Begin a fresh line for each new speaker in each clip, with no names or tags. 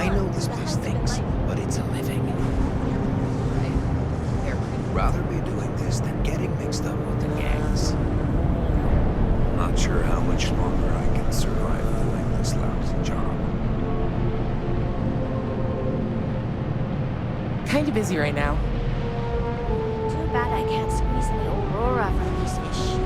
I know this place stinks, but it's a living. I'd rather be doing this than getting mixed up with the gangs. Not sure how much longer I can survive doing this lousy job.
Kinda busy right now.
Too bad I can't squeeze any Aurora from these fish.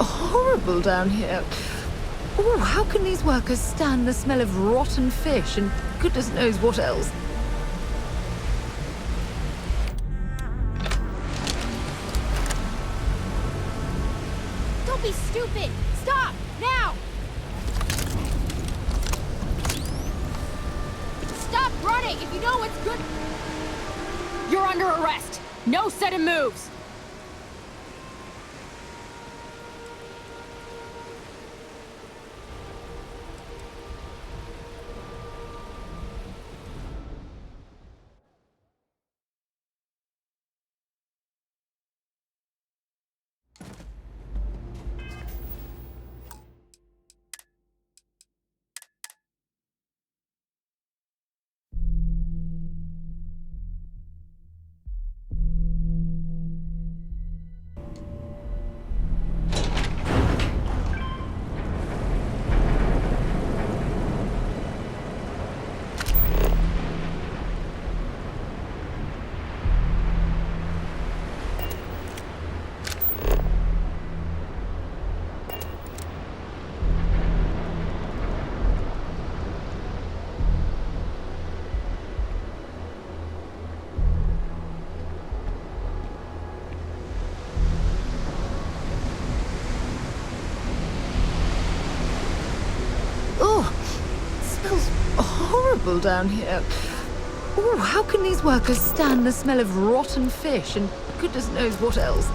Horrible down here. Oh, how can these workers stand the smell of rotten fish and goodness knows what else?
Don't be stupid! Stop! Now! Stop running if you know what's good!
You're under arrest! No sudden moves!
Horrible down here. Oh, how can these workers stand the smell of rotten fish and goodness knows what else?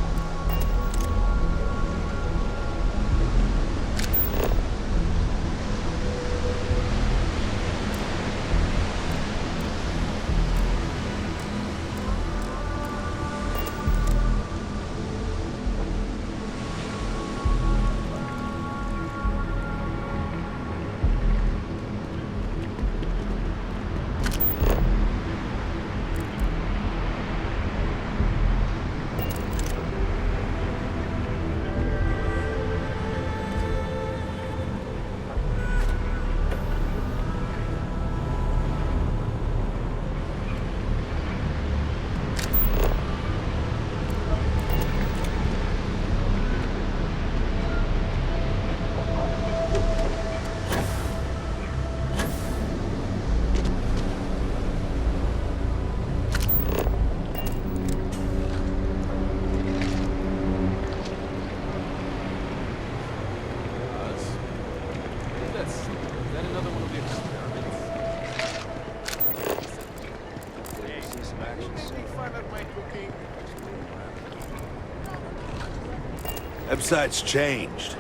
Website's changed.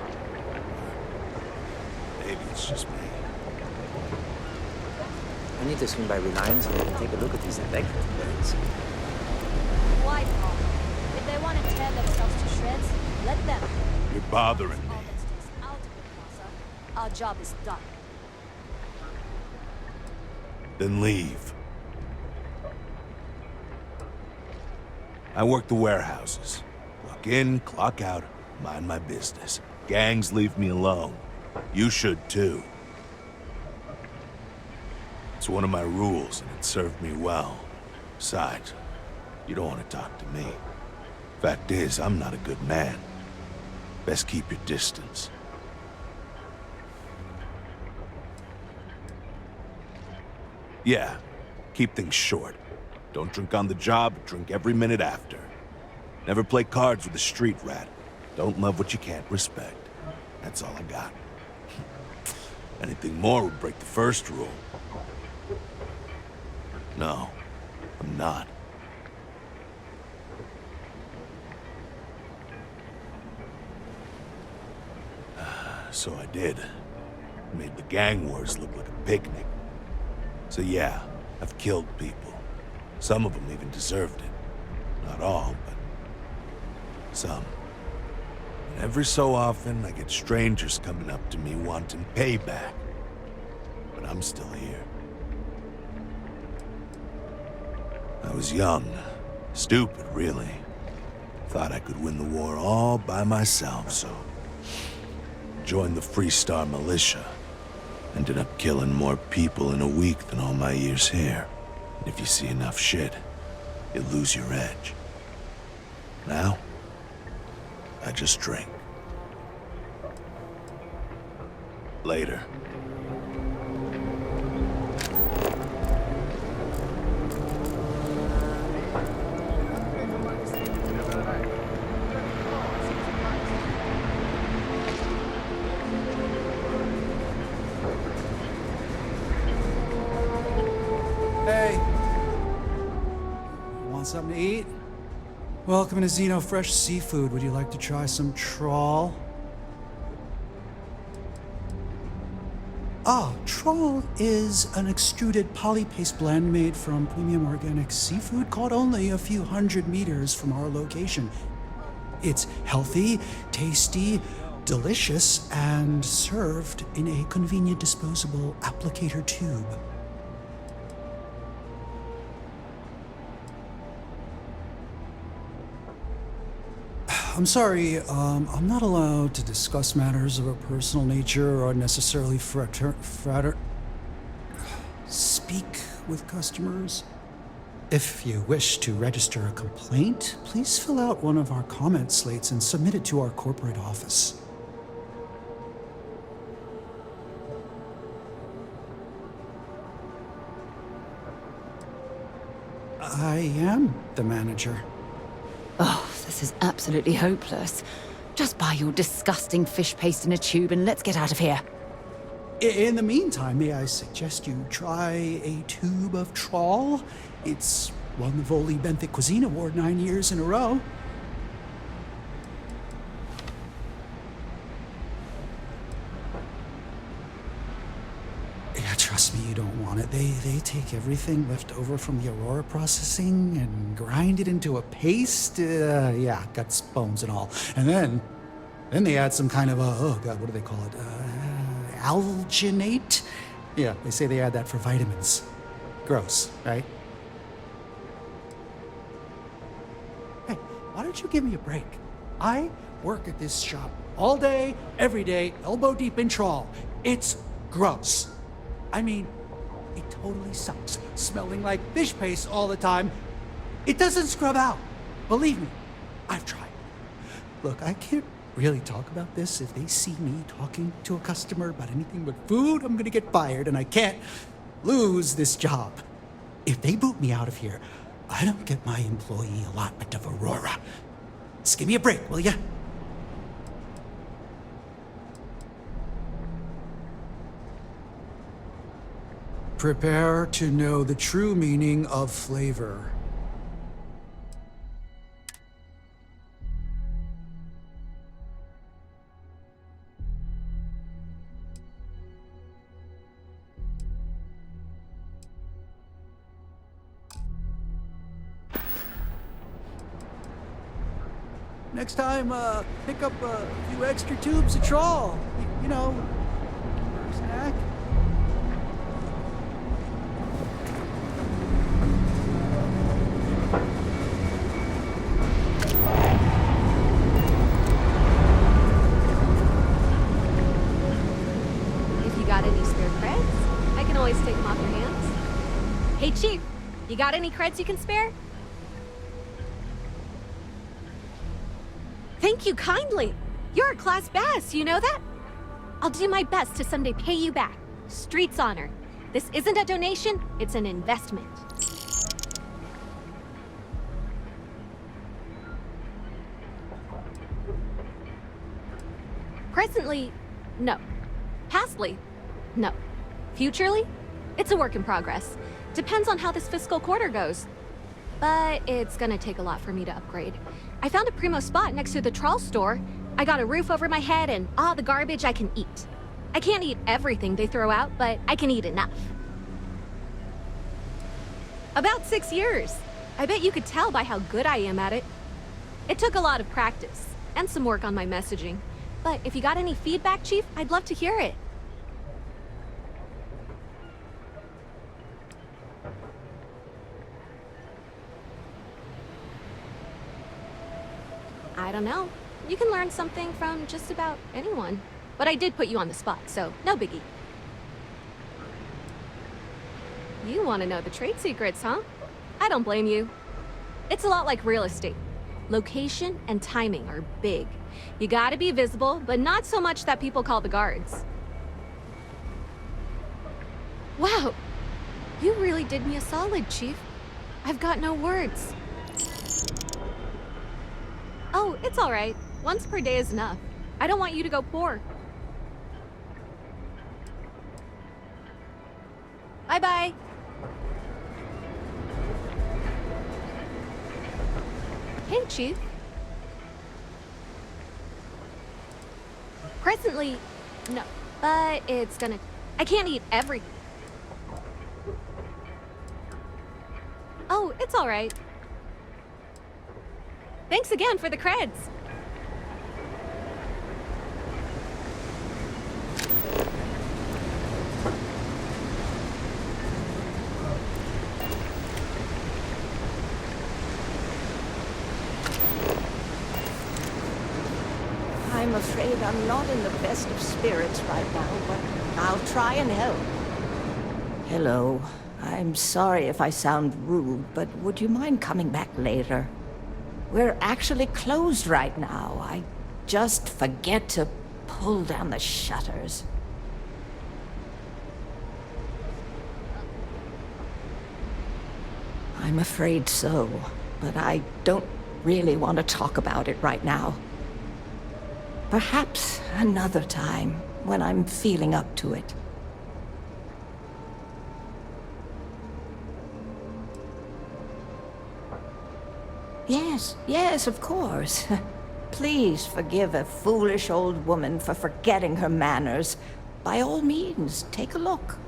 Maybe it's just me.
I need to swing by Reliance and take a look at these electric blades.
Why, Paul? If they want to tear themselves to shreds, let them.
You're bothering me.
All that stays out of the plaza, our job is done.
Then leave. I work the warehouses. Clock in, clock out, mind my business. Gangs leave me alone. You should too. It's one of my rules, and it served me well. Besides, you don't want to talk to me. Fact is, I'm not a good man. Best keep your distance. Yeah, keep things short. Don't drink on the job, drink every minute after. Never play cards with a street rat. Don't love what you can't respect. That's all I got. Anything more would break the first rule. No, I'm not. So I did. Made the gang wars look like a picnic. So yeah, I've killed people. Some of them even deserved it. Not all, but some. And every so often, I get strangers coming up to me wanting payback. But I'm still here. I was young. Stupid, really. Thought I could win the war all by myself, so... joined the Freestar Militia. Ended up killing more people in a week than all my years here. And if you see enough shit, you lose your edge. Now, I just drink. Later.
Hey. Want something to eat? Welcome to Xeno Fresh Seafood. Would you like to try some trawl? Trawl is an extruded polypaste blend made from premium organic seafood caught only a few hundred meters from our location. It's healthy, tasty, delicious, and served in a convenient disposable applicator tube. I'm sorry, I'm not allowed to discuss matters of a personal nature or necessarily speak with customers. If you wish to register a complaint, please fill out one of our comment slates and submit it to our corporate office. I am the manager.
Oh, this is absolutely hopeless. Just buy your disgusting fish paste in a tube and let's get out of here.
In the meantime, may I suggest you try a tube of trawl? It's won the Volii Benthic Cuisine Award 9 years in a row. Yeah, trust me, you don't want it. They take everything left over from the Aurora processing and grind it into a paste. Yeah, guts, bones, and all. And then they add some kind of oh God, what do they call it? Alginate? Yeah, they say they add that for vitamins. Gross, right? Hey, why don't you give me a break? I work at this shop all day, every day, elbow deep in trawl. It's gross. I mean, it totally sucks, smelling like fish paste all the time. It doesn't scrub out. Believe me, I've tried. Look, I can't really talk about this. If they see me talking to a customer about anything but food, I'm gonna get fired, and I can't lose this job. If they boot me out of here, I don't get my employee allotment of Aurora. Just give me a break, will ya? Prepare to know the true meaning of flavor. Next time, pick up a few extra tubes of trawl. You know, for a snack.
You got any creds you can spare? Thank you kindly. You're a class bass, you know that? I'll do my best to someday pay you back. Street's honor. This isn't a donation, it's an investment. Presently, no. Pastly, no. Futurely, it's a work in progress. Depends on how this fiscal quarter goes. But it's gonna take a lot for me to upgrade. I found a primo spot next to the trawl store. I got a roof over my head and all the garbage I can eat. I can't eat everything they throw out, but I can eat enough. About 6 years. I bet you could tell by how good I am at it. It took a lot of practice, and some work on my messaging. But if you got any feedback, Chief, I'd love to hear it. I don't know. You can learn something from just about anyone. But I did put you on the spot, so no biggie. You want to know the trade secrets, huh? I don't blame you. It's a lot like real estate. Location and timing are big. You gotta be visible, but not so much that people call the guards. Wow, you really did me a solid, Chief. I've got no words. Oh, it's all right. Once per day is enough. I don't want you to go poor. Bye-bye. Hey, Chief. Presently, no. But it's gonna... I can't eat everything. Oh, it's all right. Thanks again for the creds.
I'm afraid I'm not in the best of spirits right now, but I'll try and help. Hello. I'm sorry if I sound rude, but would you mind coming back later? We're actually closed right now. I just forget to pull down the shutters. I'm afraid so, but I don't really want to talk about it right now. Perhaps another time, when I'm feeling up to it. Yes, of course. Please forgive a foolish old woman for forgetting her manners. By all means, take a look.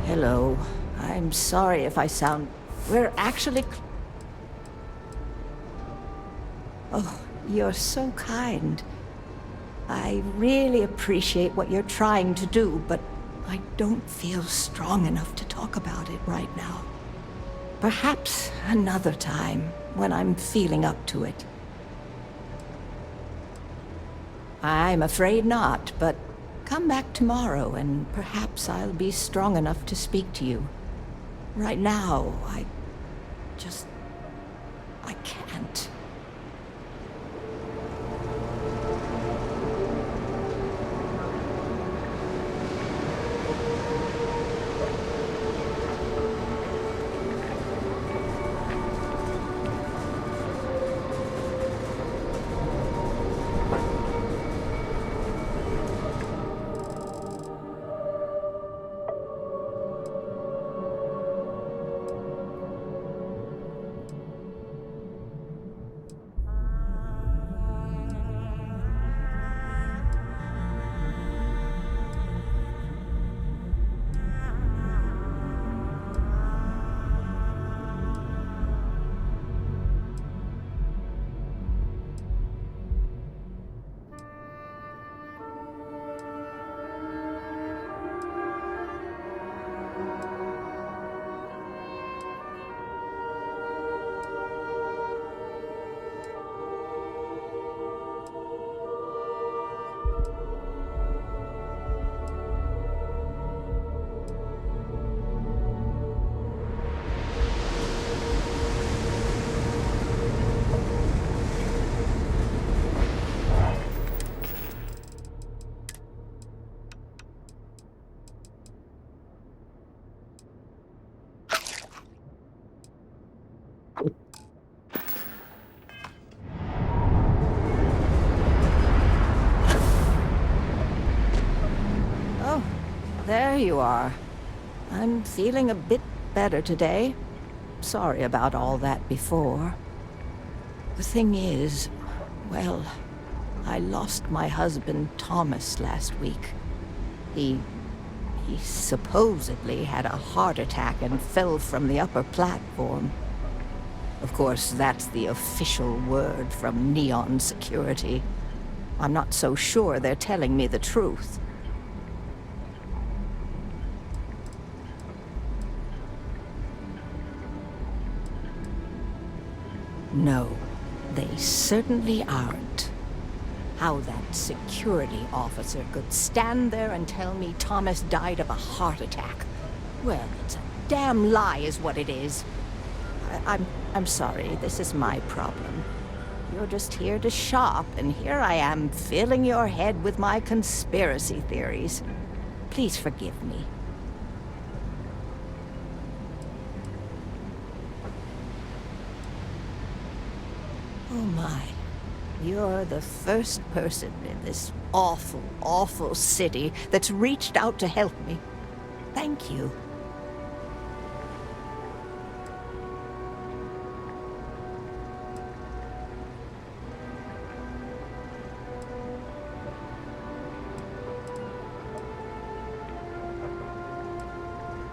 Hello. I'm sorry if I sound... We're actually... Oh, you're so kind. I really appreciate what you're trying to do, but I don't feel strong enough to talk about it right now. Perhaps another time, when I'm feeling up to it. I'm afraid not, but come back tomorrow and perhaps I'll be strong enough to speak to you. Right now, I can't. there you are. I'm feeling a bit better today. Sorry about all that before. The thing is, well, I lost my husband Thomas last week. He supposedly had a heart attack and fell from the upper platform. Of course, that's the official word from Neon Security. I'm not so sure they're telling me the truth. No, they certainly aren't. How that security officer could stand there and tell me Thomas died of a heart attack. Well, it's a damn lie is what it is. I'm sorry, this is my problem. You're just here to shop, and here I am filling your head with my conspiracy theories. Please forgive me. Oh my. You're the first person in this awful, awful city that's reached out to help me. Thank you.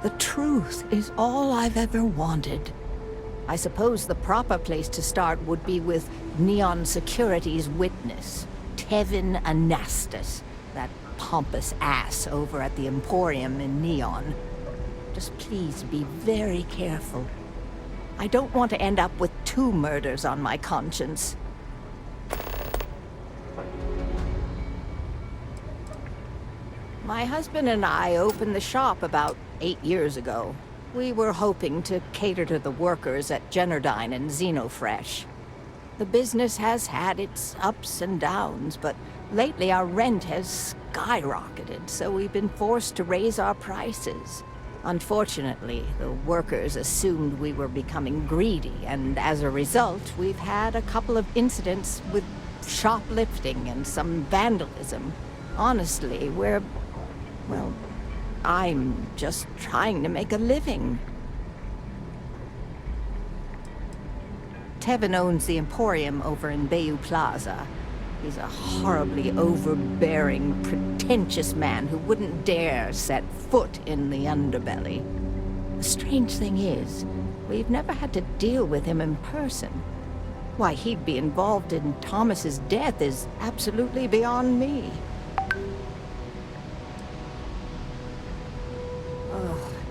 The truth is all I've ever wanted. I suppose the proper place to start would be with Neon Security's witness, Tevin Anastas, that pompous ass over at the Emporium in Neon. Just please be very careful. I don't want to end up with 2 murders on my conscience. My husband and I opened the shop about 8 years ago. We were hoping to cater to the workers at Generdyne and Xenofresh. The business has had its ups and downs, but lately our rent has skyrocketed, so we've been forced to raise our prices. Unfortunately, the workers assumed we were becoming greedy, and as a result, we've had a couple of incidents with shoplifting and some vandalism. Honestly, well, I'm just trying to make a living. Tevin owns the Emporium over in Bayou Plaza. He's a horribly overbearing, pretentious man who wouldn't dare set foot in the underbelly. The strange thing is, we've never had to deal with him in person. Why he'd be involved in Thomas's death is absolutely beyond me.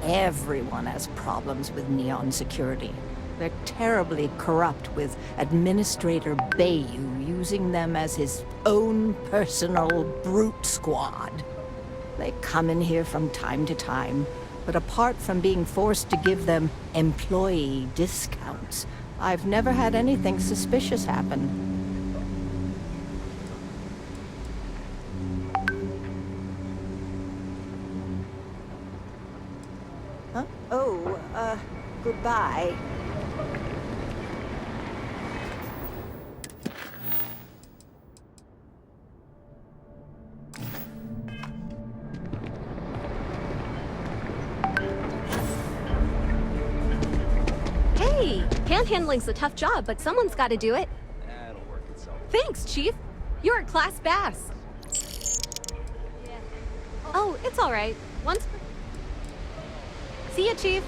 Everyone has problems with Neon Security. They're terribly corrupt, with Administrator Bayou using them as his own personal brute squad. They come in here from time to time, but apart from being forced to give them employee discounts, I've never had anything suspicious happen. Huh? Oh, goodbye.
Hey, panhandling's a tough job, but someone's got to do it.
That'll work itself.
Thanks, Chief. You're a class bass. Oh, it's all right. Once. See ya, Chief.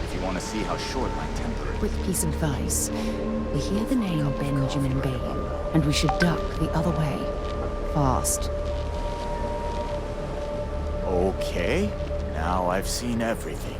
If you want to see how short my temper is.
Quick piece of advice. We hear the name Benjamin Bayou, and we should duck the other way. Fast.
Okay, now I've seen everything.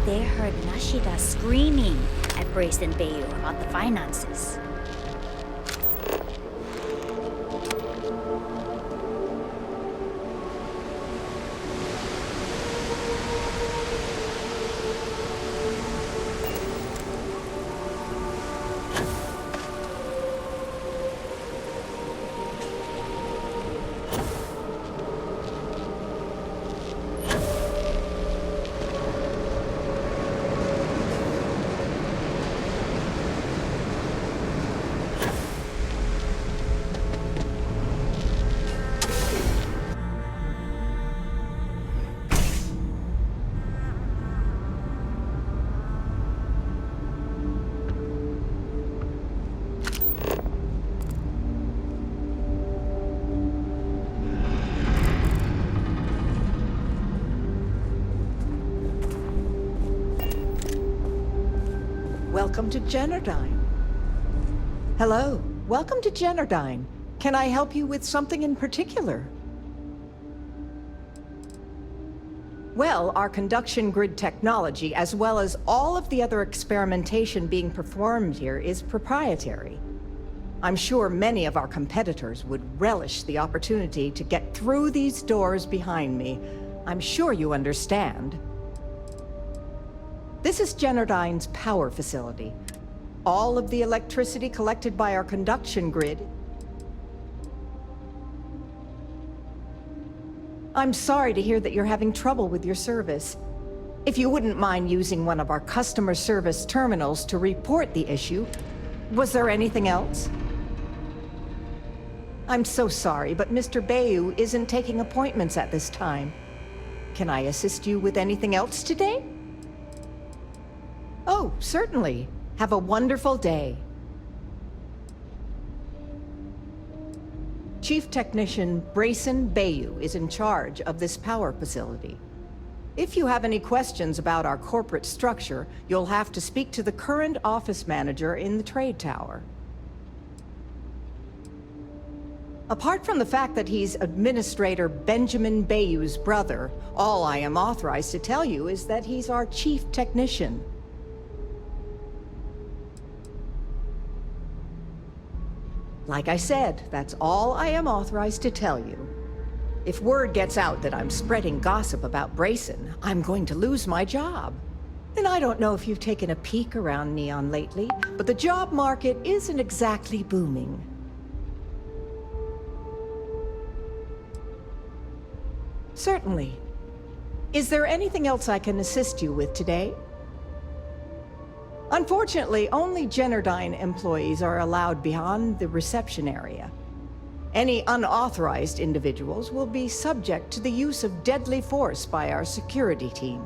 Maybe they heard Nashida screaming at Brace and Bayu about the finances.
Welcome to Generdyne. Hello, welcome to Generdyne. Can I help you with something in particular? Well, our conduction grid technology, as well as all of the other experimentation being performed here, is proprietary. I'm sure many of our competitors would relish the opportunity to get through these doors behind me. I'm sure you understand. This is Generdyne's power facility. All of the electricity collected by our conduction grid. I'm sorry to hear that you're having trouble with your service. If you wouldn't mind using one of our customer service terminals to report the issue. Was there anything else? I'm so sorry, but Mr. Bayu isn't taking appointments at this time. Can I assist you with anything else today? Oh, certainly. Have a wonderful day. Chief Technician Brayson Bayu is in charge of this power facility. If you have any questions about our corporate structure, you'll have to speak to the current office manager in the trade tower. Apart from the fact that he's Administrator Benjamin Bayu's brother, all I am authorized to tell you is that he's our chief technician. Like I said, that's all I am authorized to tell you. If word gets out that I'm spreading gossip about Brayson, I'm going to lose my job. And I don't know if you've taken a peek around Neon lately, but the job market isn't exactly booming. Certainly. Is there anything else I can assist you with today? Unfortunately, only Generdyne employees are allowed beyond the reception area. Any unauthorized individuals will be subject to the use of deadly force by our security team.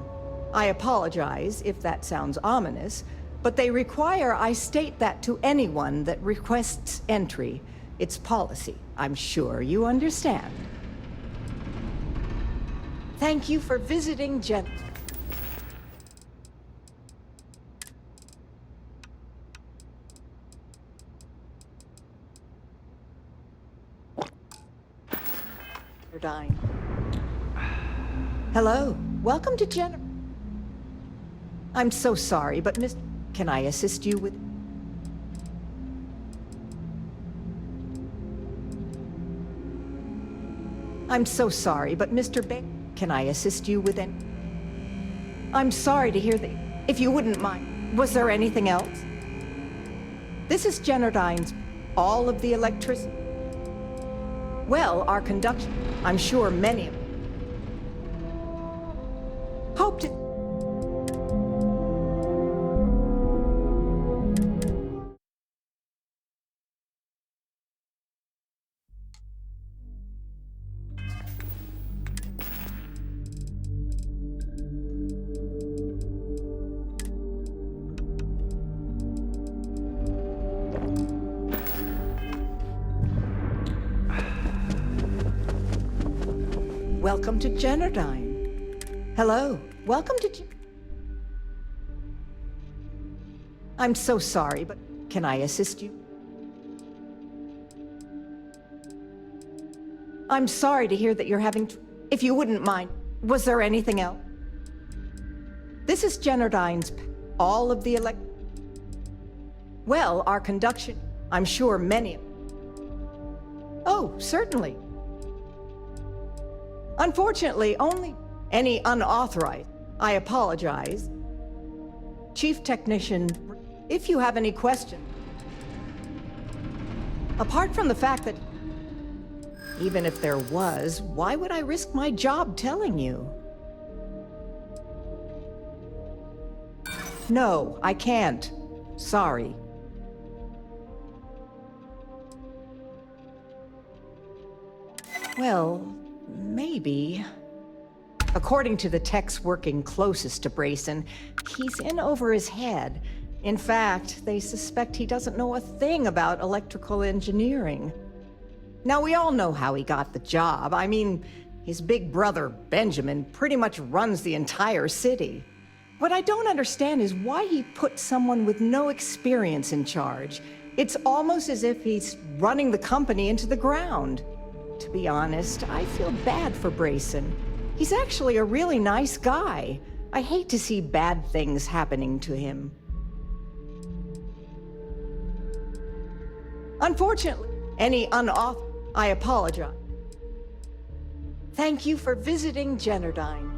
I apologize if that sounds ominous, but they require I state that to anyone that requests entry. It's policy. I'm sure you understand. Thank you for visiting Generdyne. Hello, welcome to I'm so sorry, but Miss... Can I assist you with... I'm so sorry, but Mr. Can I assist you with any... I'm sorry to hear that... If you wouldn't mind, was there anything else? This is Generdyne's... All of the electricity... Well, our conduction... I'm sure many of... Hope to... Welcome to Generdyne. Hello, welcome to... I'm so sorry, but can I assist you? I'm sorry to hear that you're having... If you wouldn't mind, was there anything else? This is Generdyne's. All of the Well, our conduction. I'm sure many. Oh, certainly. Unfortunately, only any unauthorized. I apologize. Chief Technician, if you have any questions. Apart from the fact that even if there was, why would I risk my job telling you? No, I can't. Sorry. Well, maybe. According to the techs working closest to Brayson, he's in over his head. In fact, they suspect he doesn't know a thing about electrical engineering. Now, we all know how he got the job. I mean, his big brother, Benjamin, pretty much runs the entire city. What I don't understand is why he put someone with no experience in charge. It's almost as if he's running the company into the ground. To be honest, I feel bad for Brayson. He's actually a really nice guy. I hate to see bad things happening to him. Unfortunately, I apologize. Thank you for visiting Generdyne.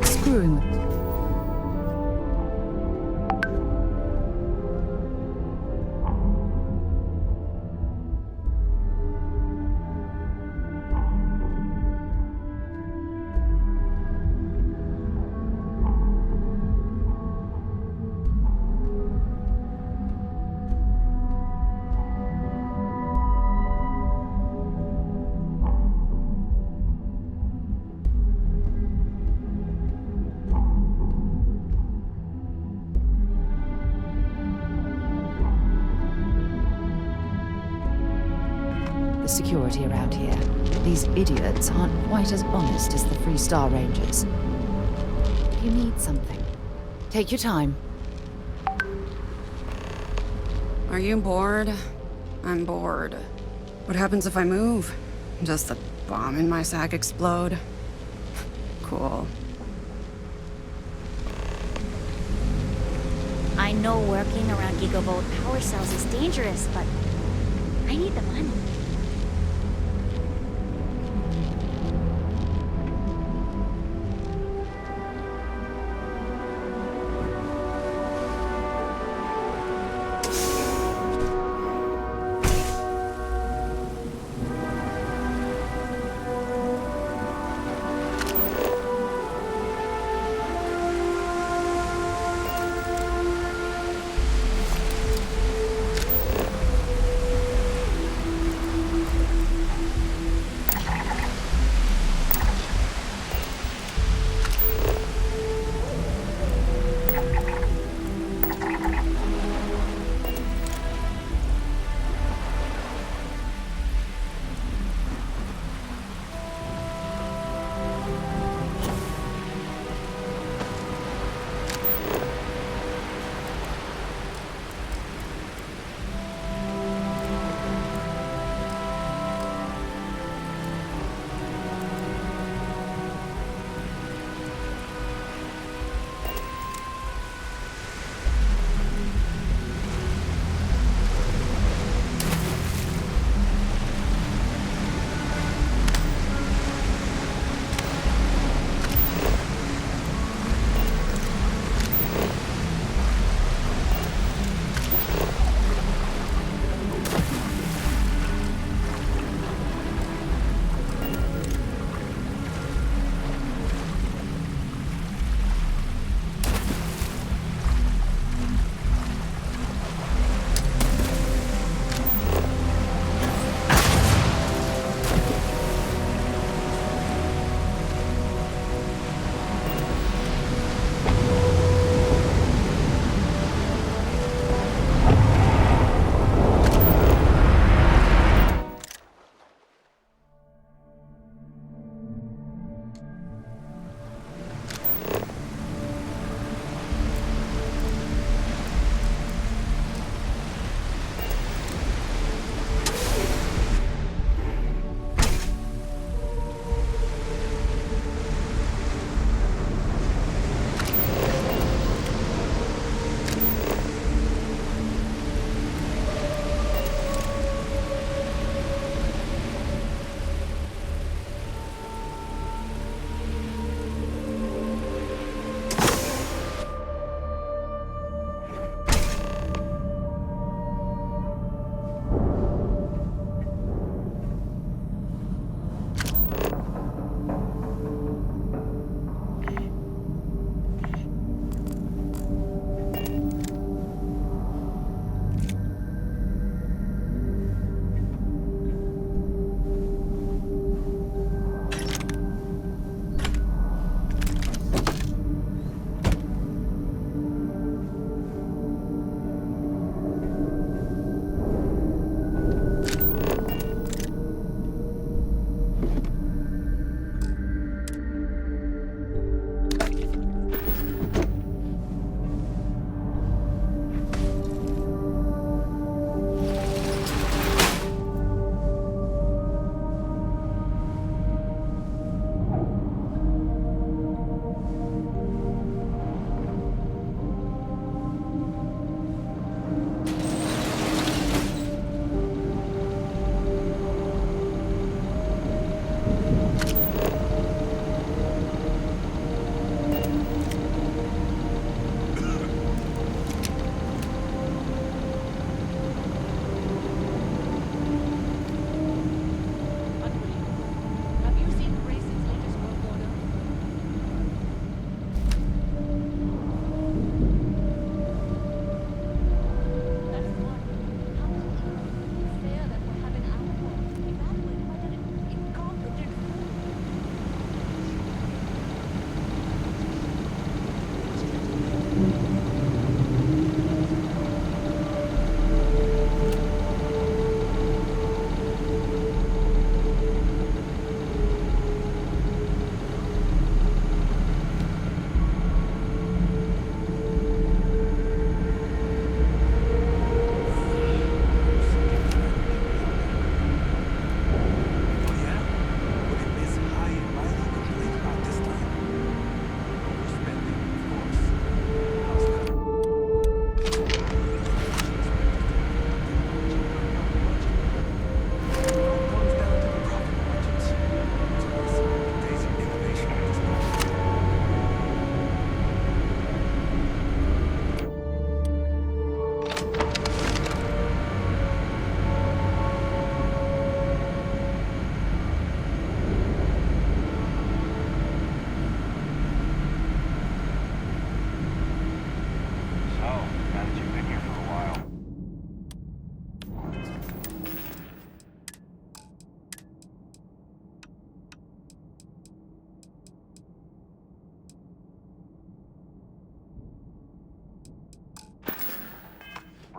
Screwing with the security around here. These idiots aren't quite as honest as the Freestar Rangers. If you need something, take your time.
Are you bored? I'm bored. What happens if I move? Does the bomb in my sack explode? Cool.
I know working around gigavolt power cells is dangerous, but I need the money.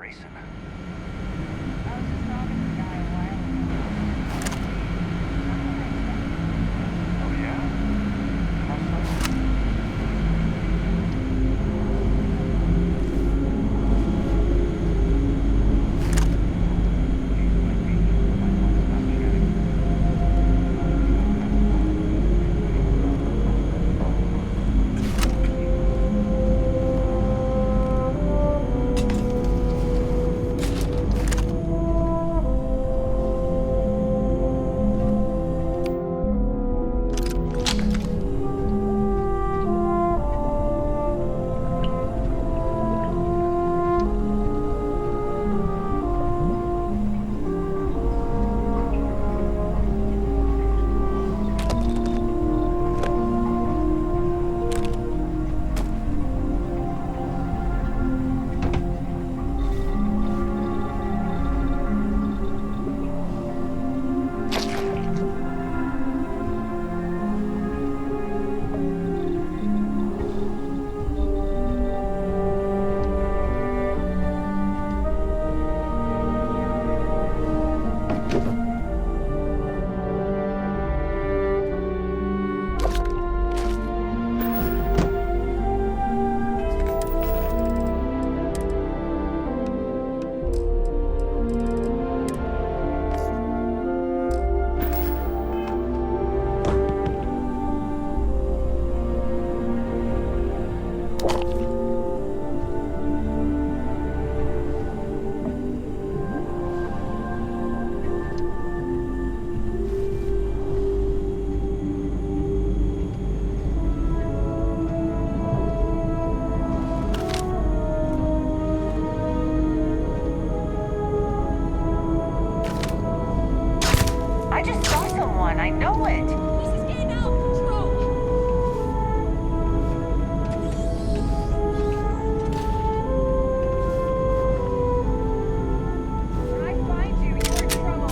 racing. Oh yeah? How so?
I know it!
This is getting out of control!
When I find you, you're in trouble.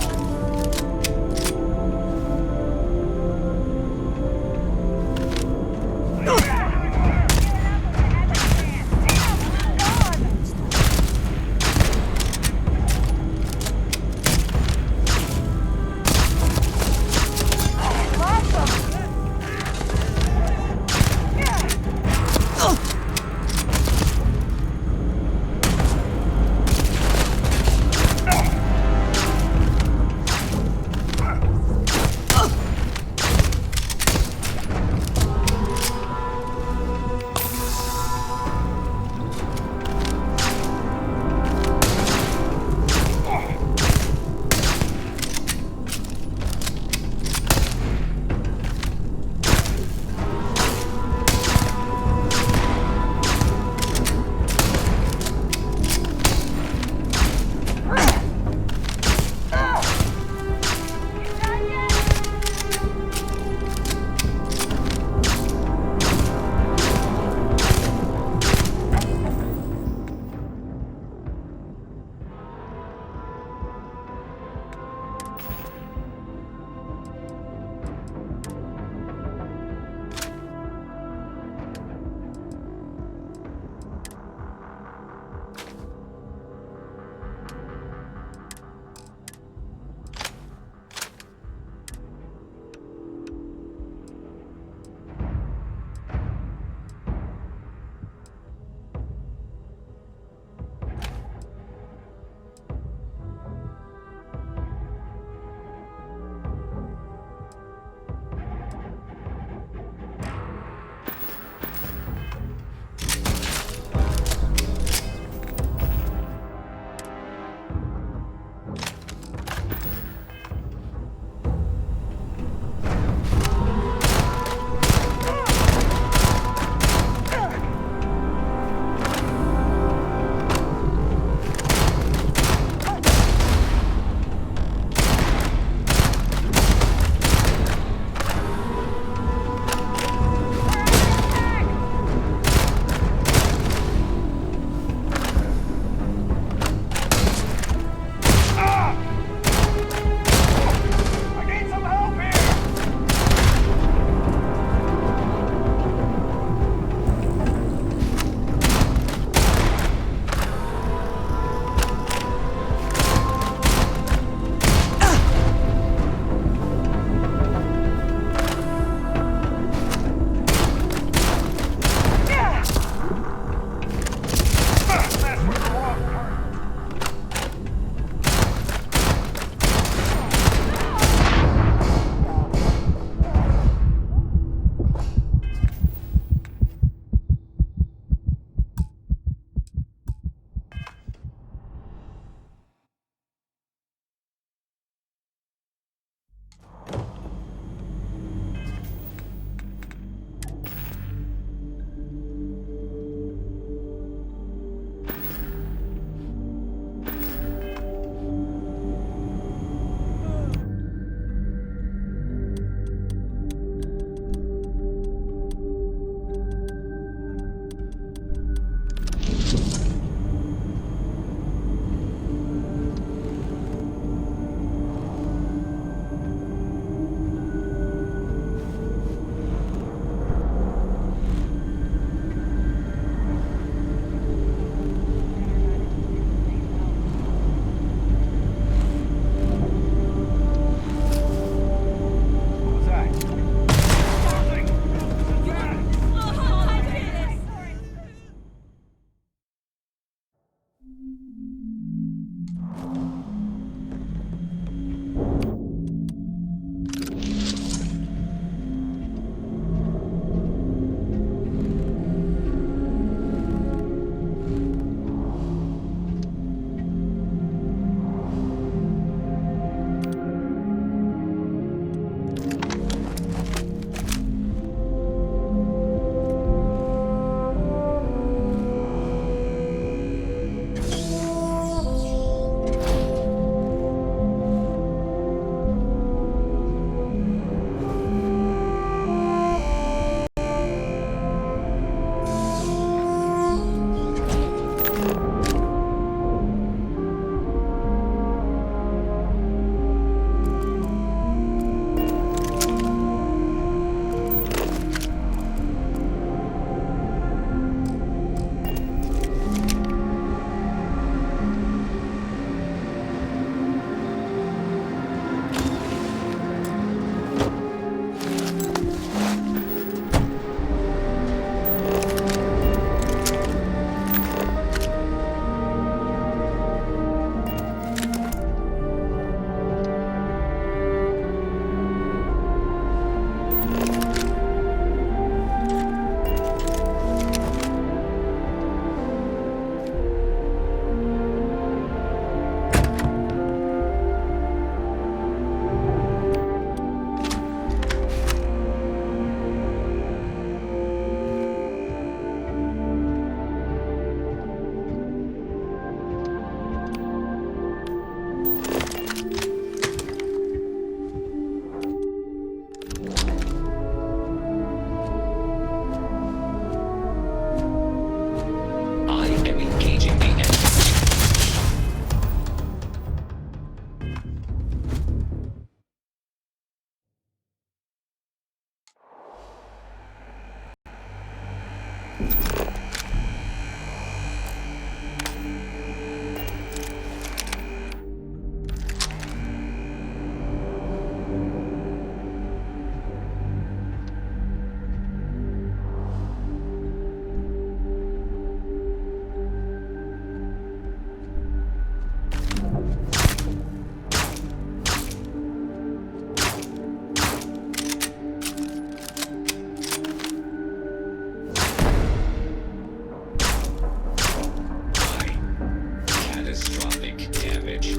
Catastrophic damage.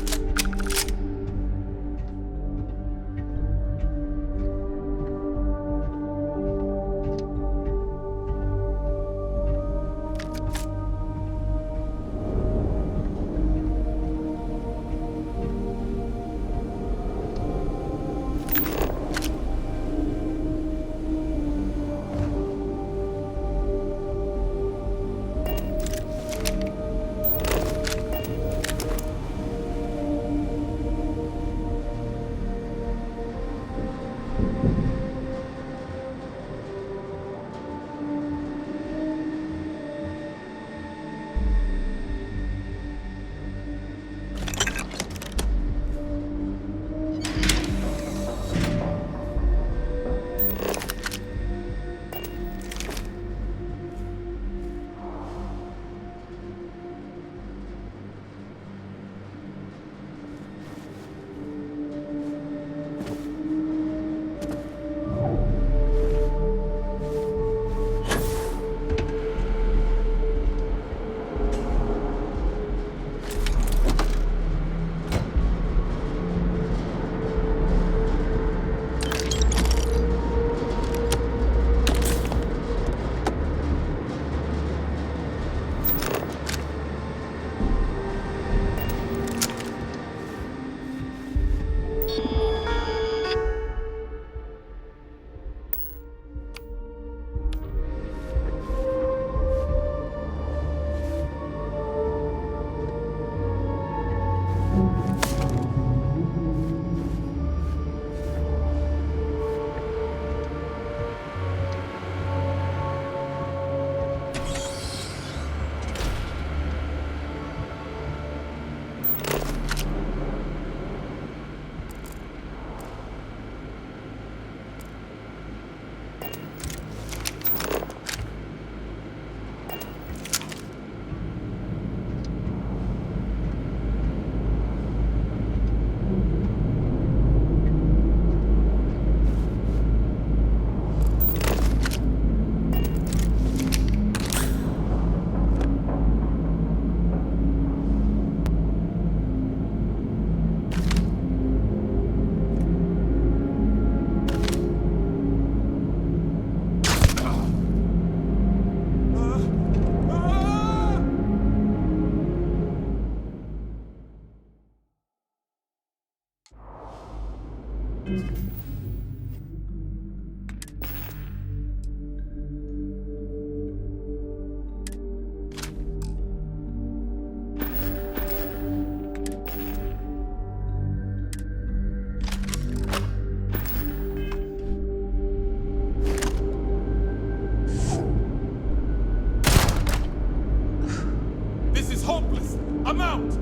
I'm out!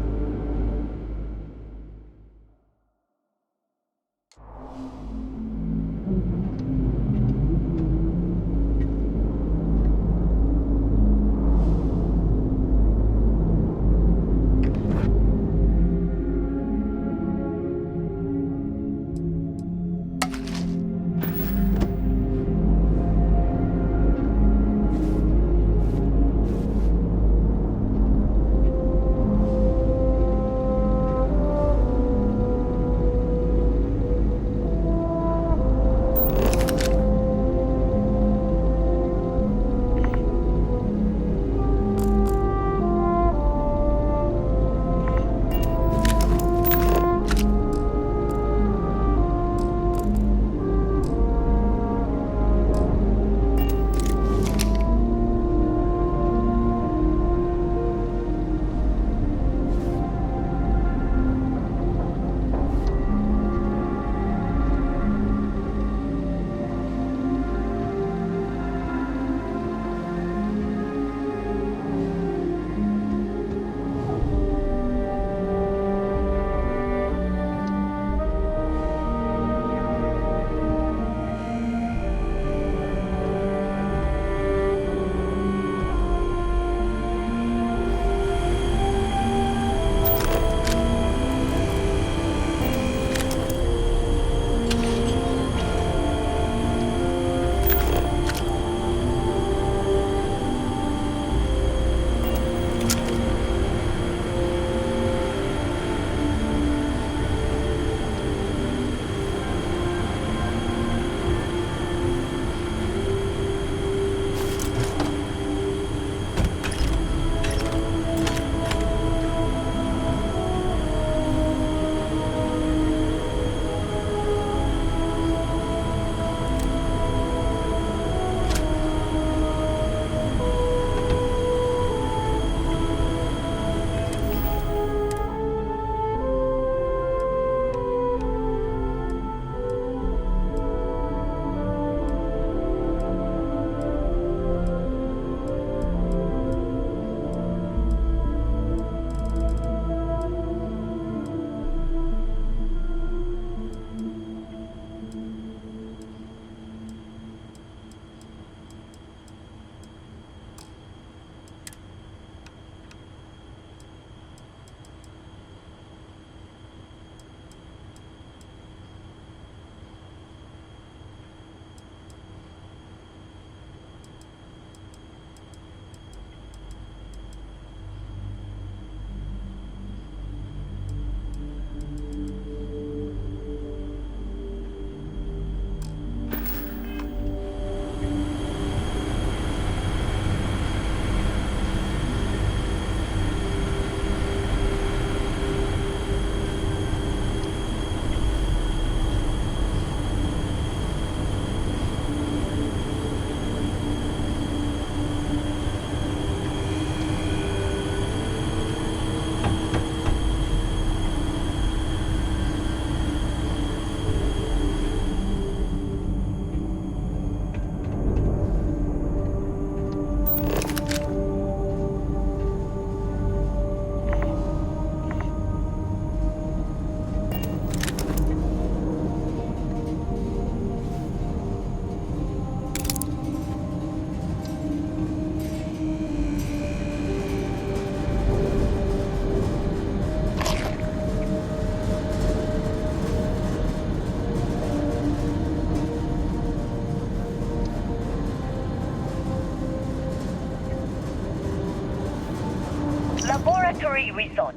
laboratory result,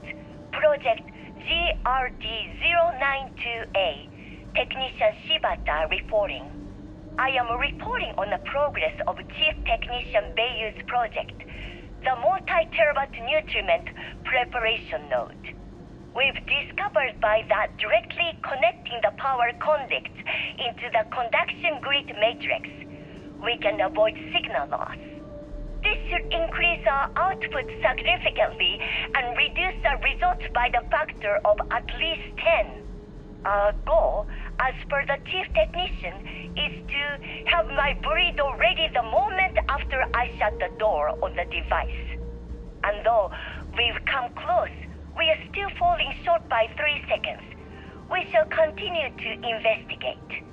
Project GRD-092A, Technician Shibata reporting. I am reporting on the progress of Chief Technician Beiyu's project, the multi-terabyte nutriment preparation node. We've discovered by that directly connecting the power conducts into the conduction grid matrix, we can avoid signal loss. This should increase our output significantly and reduce the results by the factor of at least 10. Our goal, as per the chief technician, is to have my burrito ready the moment after I shut the door on the device. And though we've come close, we are still falling short by 3 seconds. We shall continue to investigate.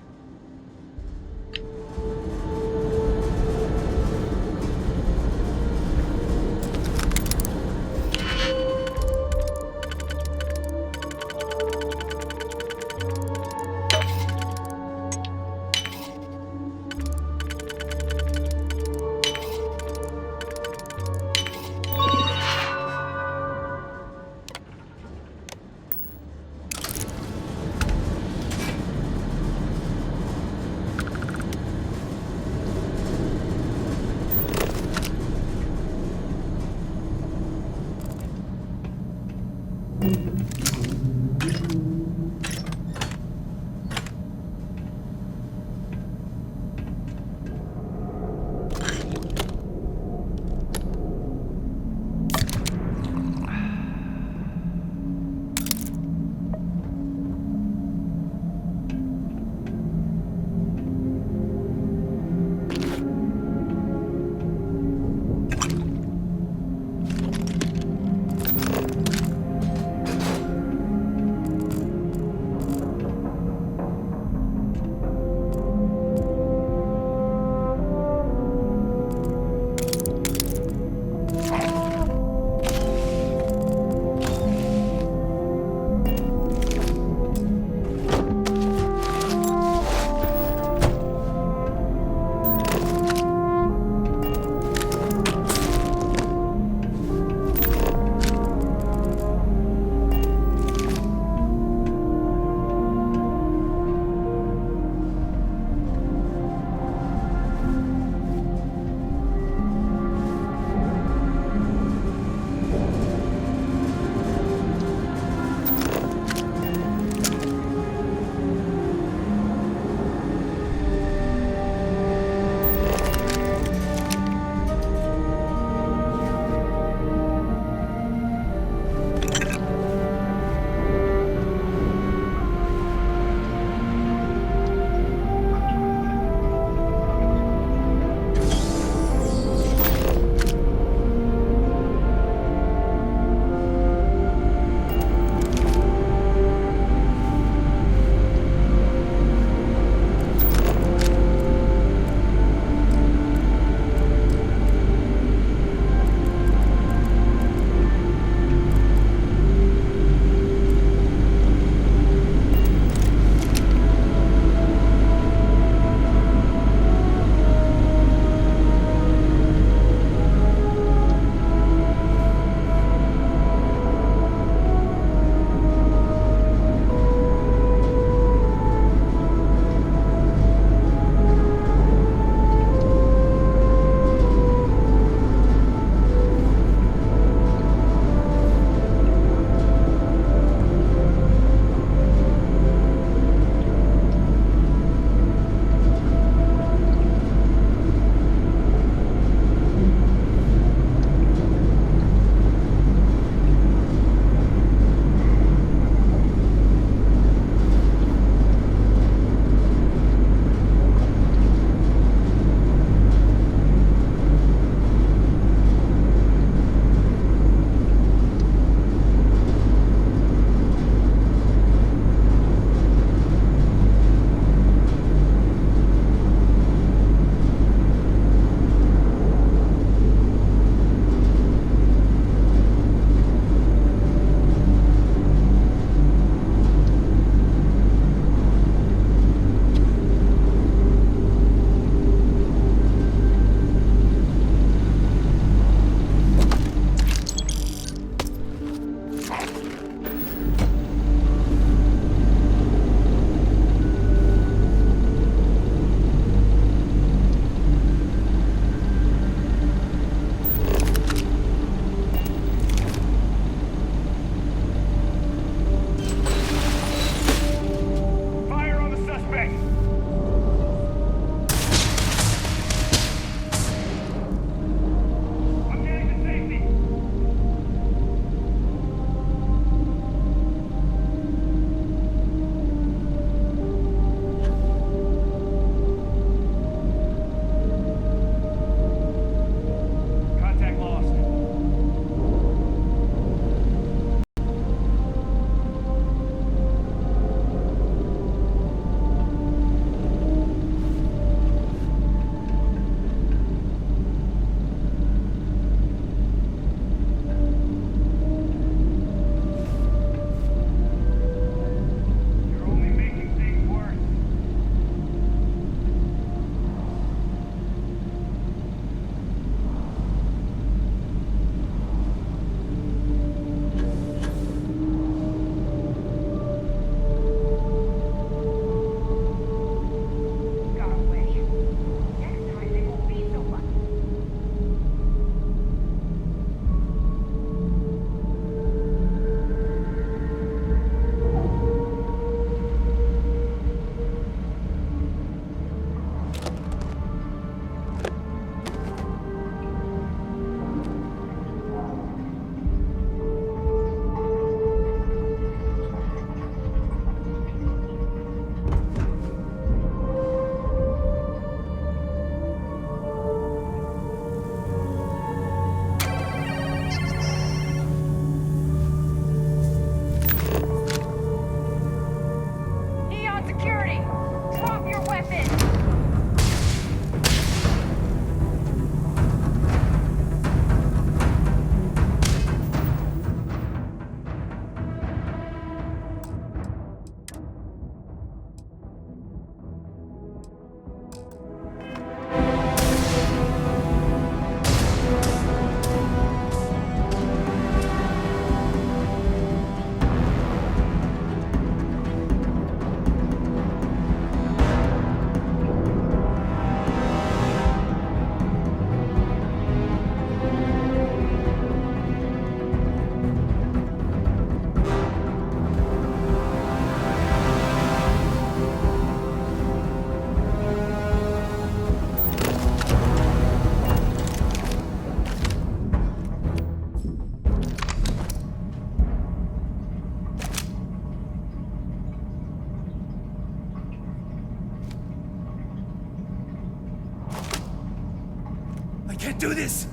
can't do this!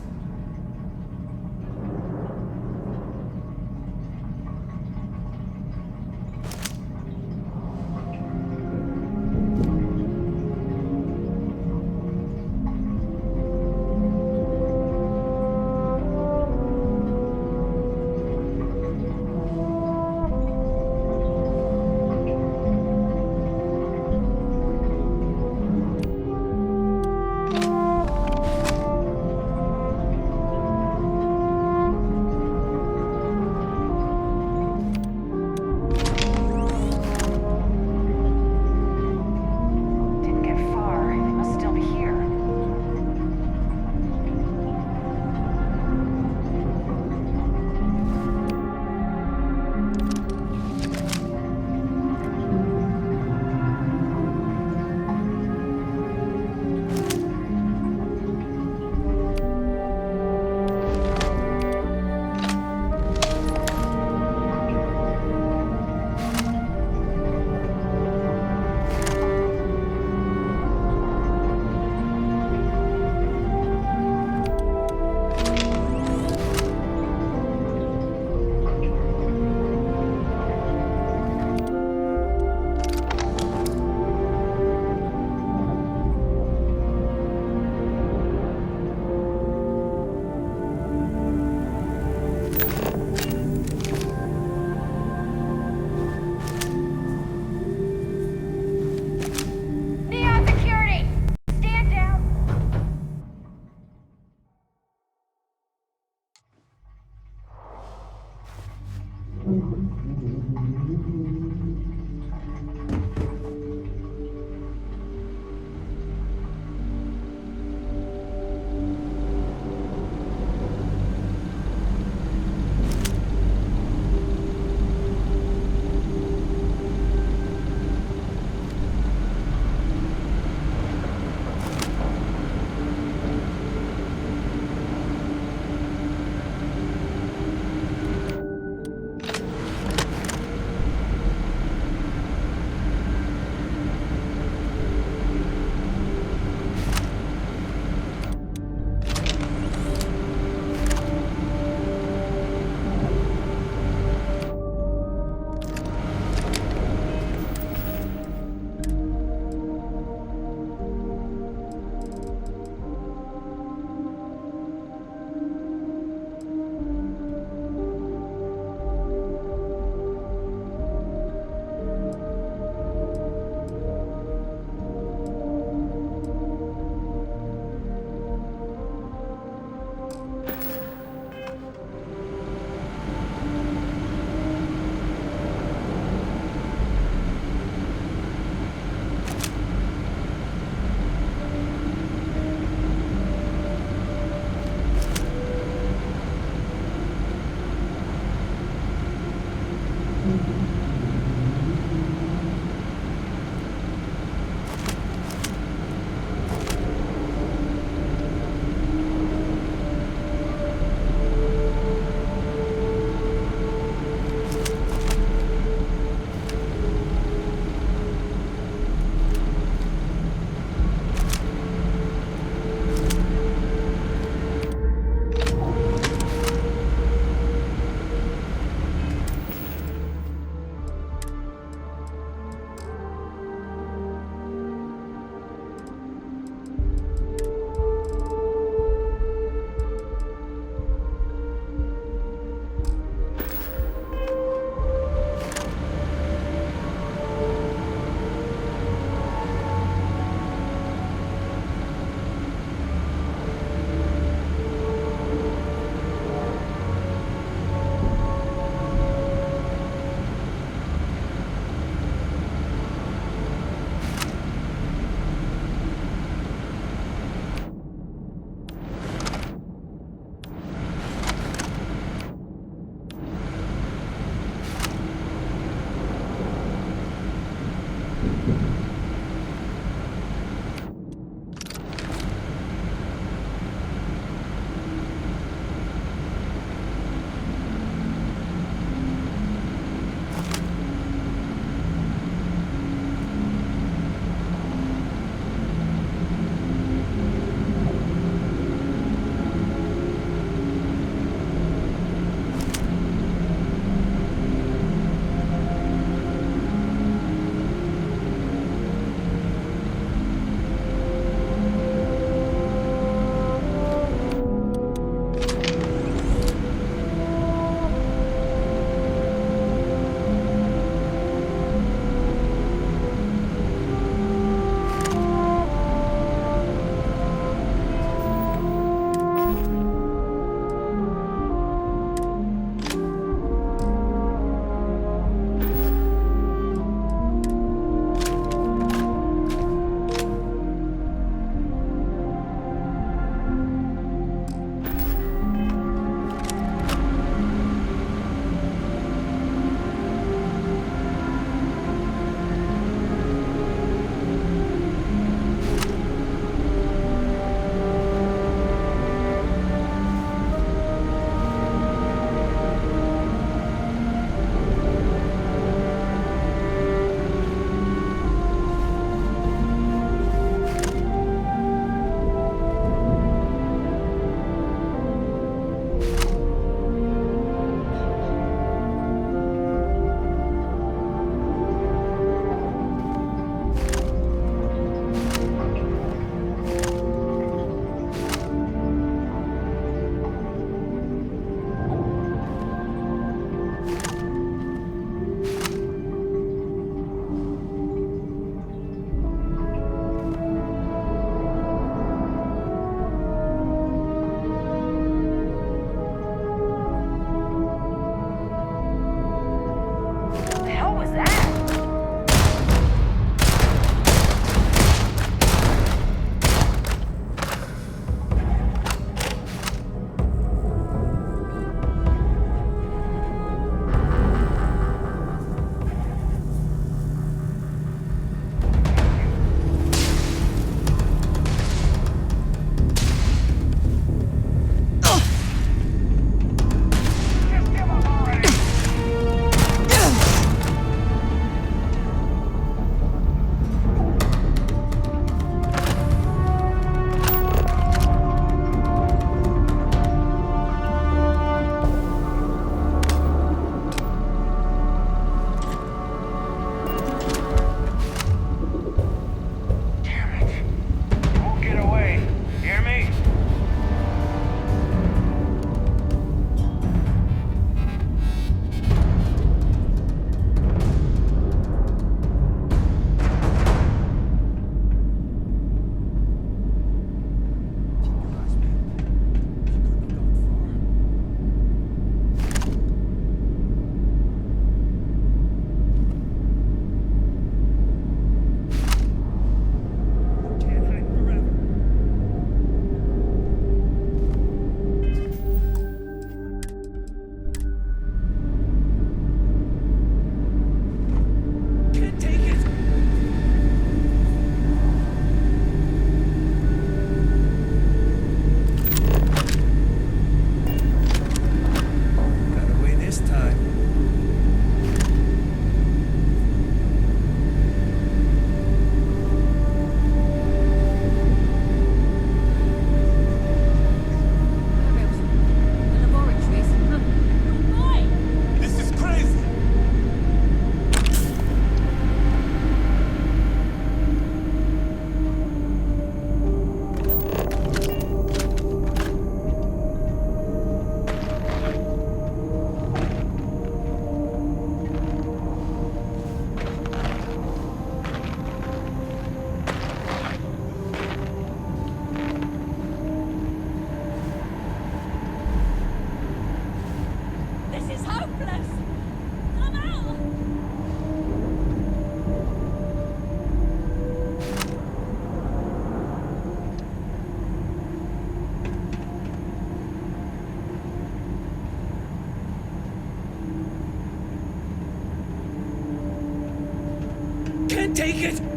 Take it!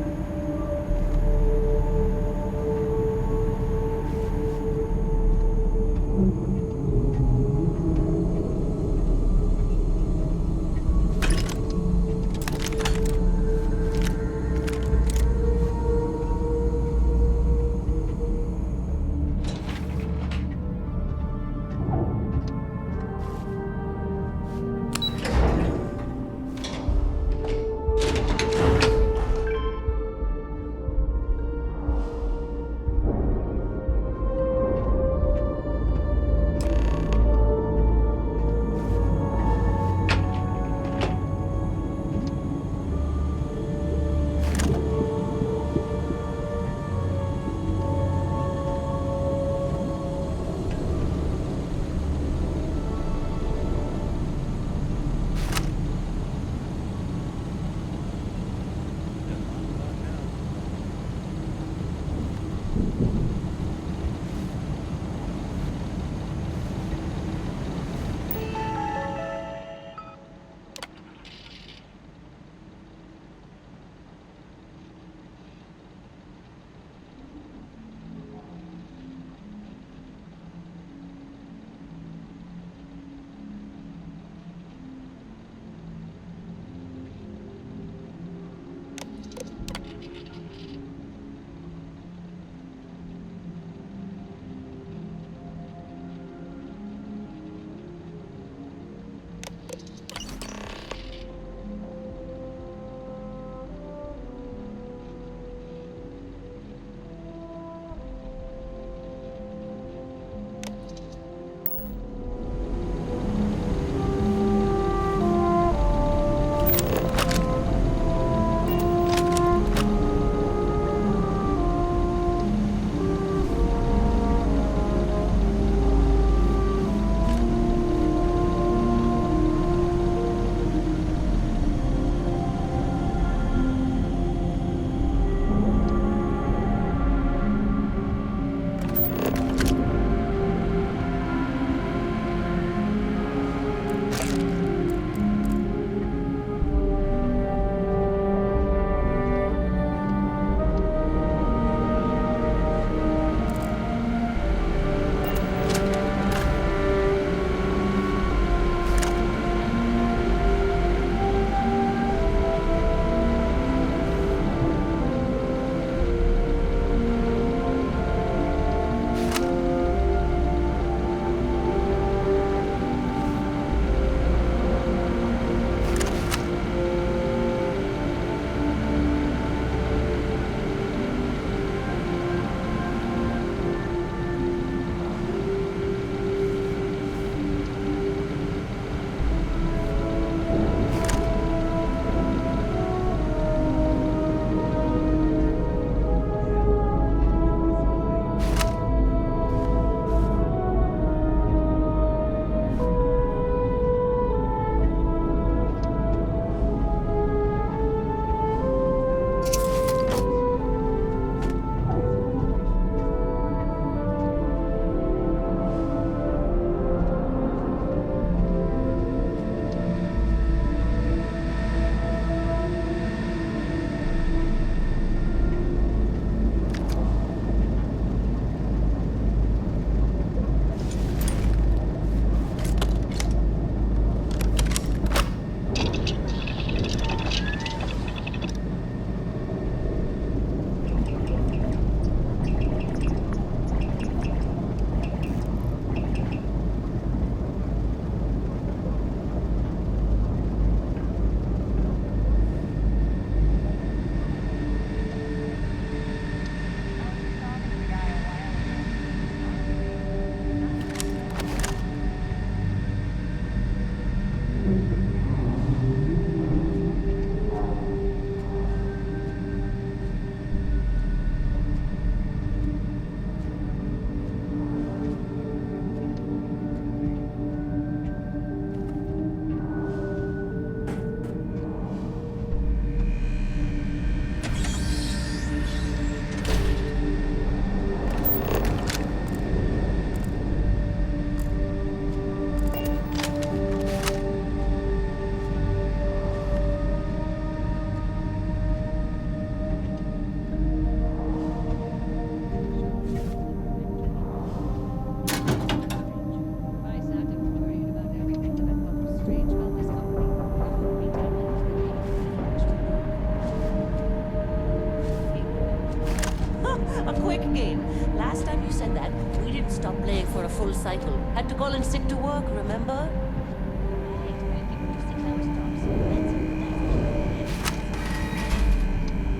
quick game. Last time you said that, we didn't stop playing for a full cycle. Had to call in sick to work, remember?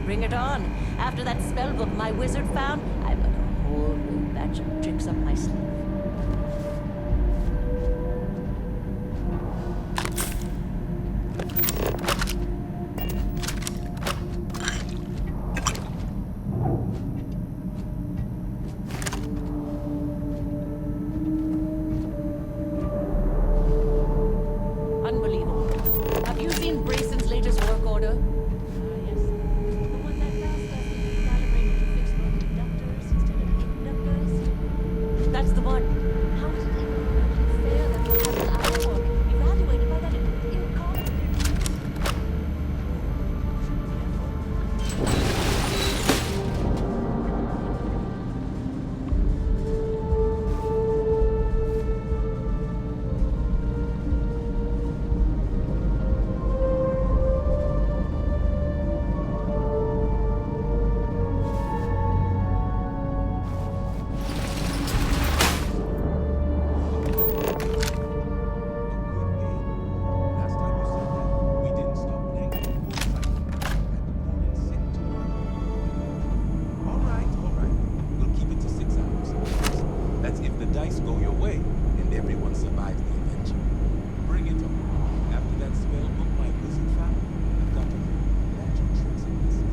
Bring it on. After that spell book my wizard found, I've got a whole new batch of tricks up my sleeve. Unbelievable. Have you seen Brayson's latest work order? Yes. The one that fast us calibrated to fix both inductors instead of inductors. That's the one. How is it even fair that we'll have our work evaluated by that incompetent...
All right. We'll keep it to 6 hours. That's if the dice go your way and everyone survives the adventure. Bring it on. After that spell book my wizard found, I've got to learn magic tricks in this game.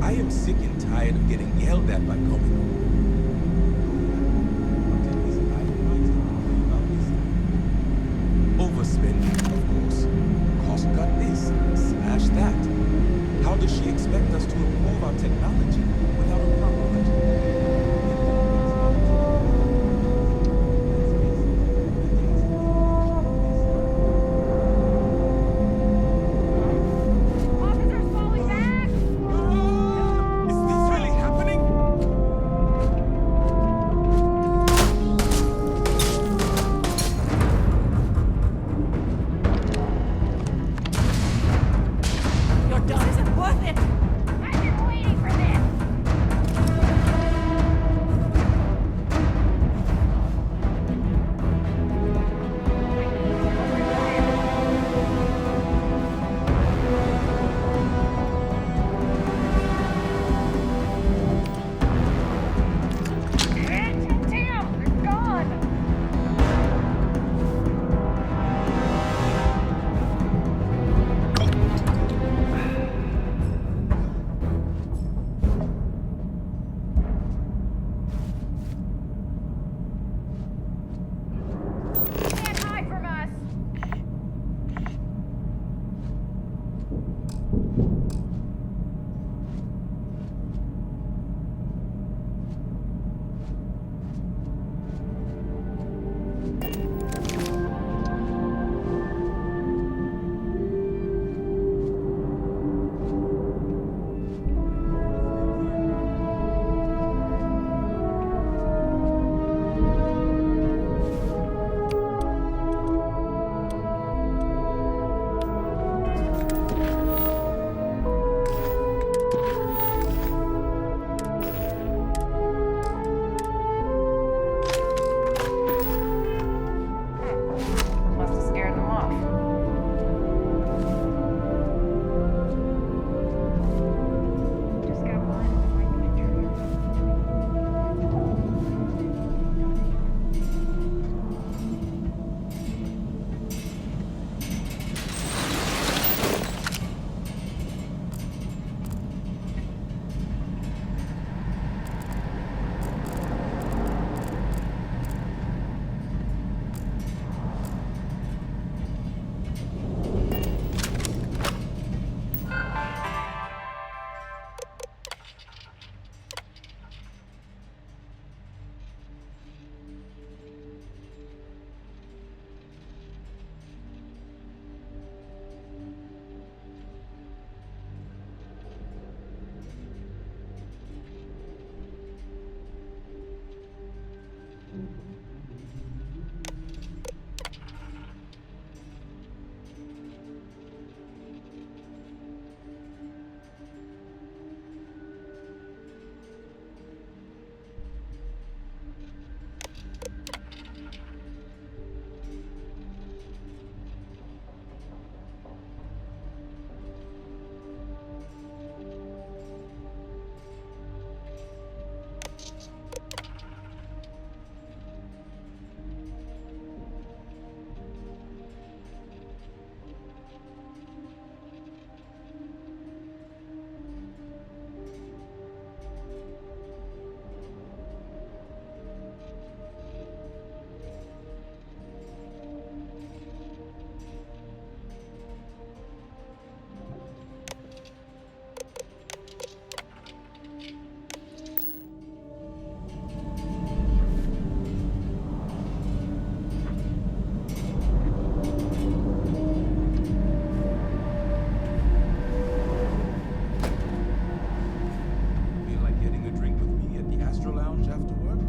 I am sick and tired of getting yelled at by coming home. Overspending, of course. Cost cut this, slash that. How does she expect us to improve our technology without a proper budget?
Officers falling back!
Is this really happening?
much after work?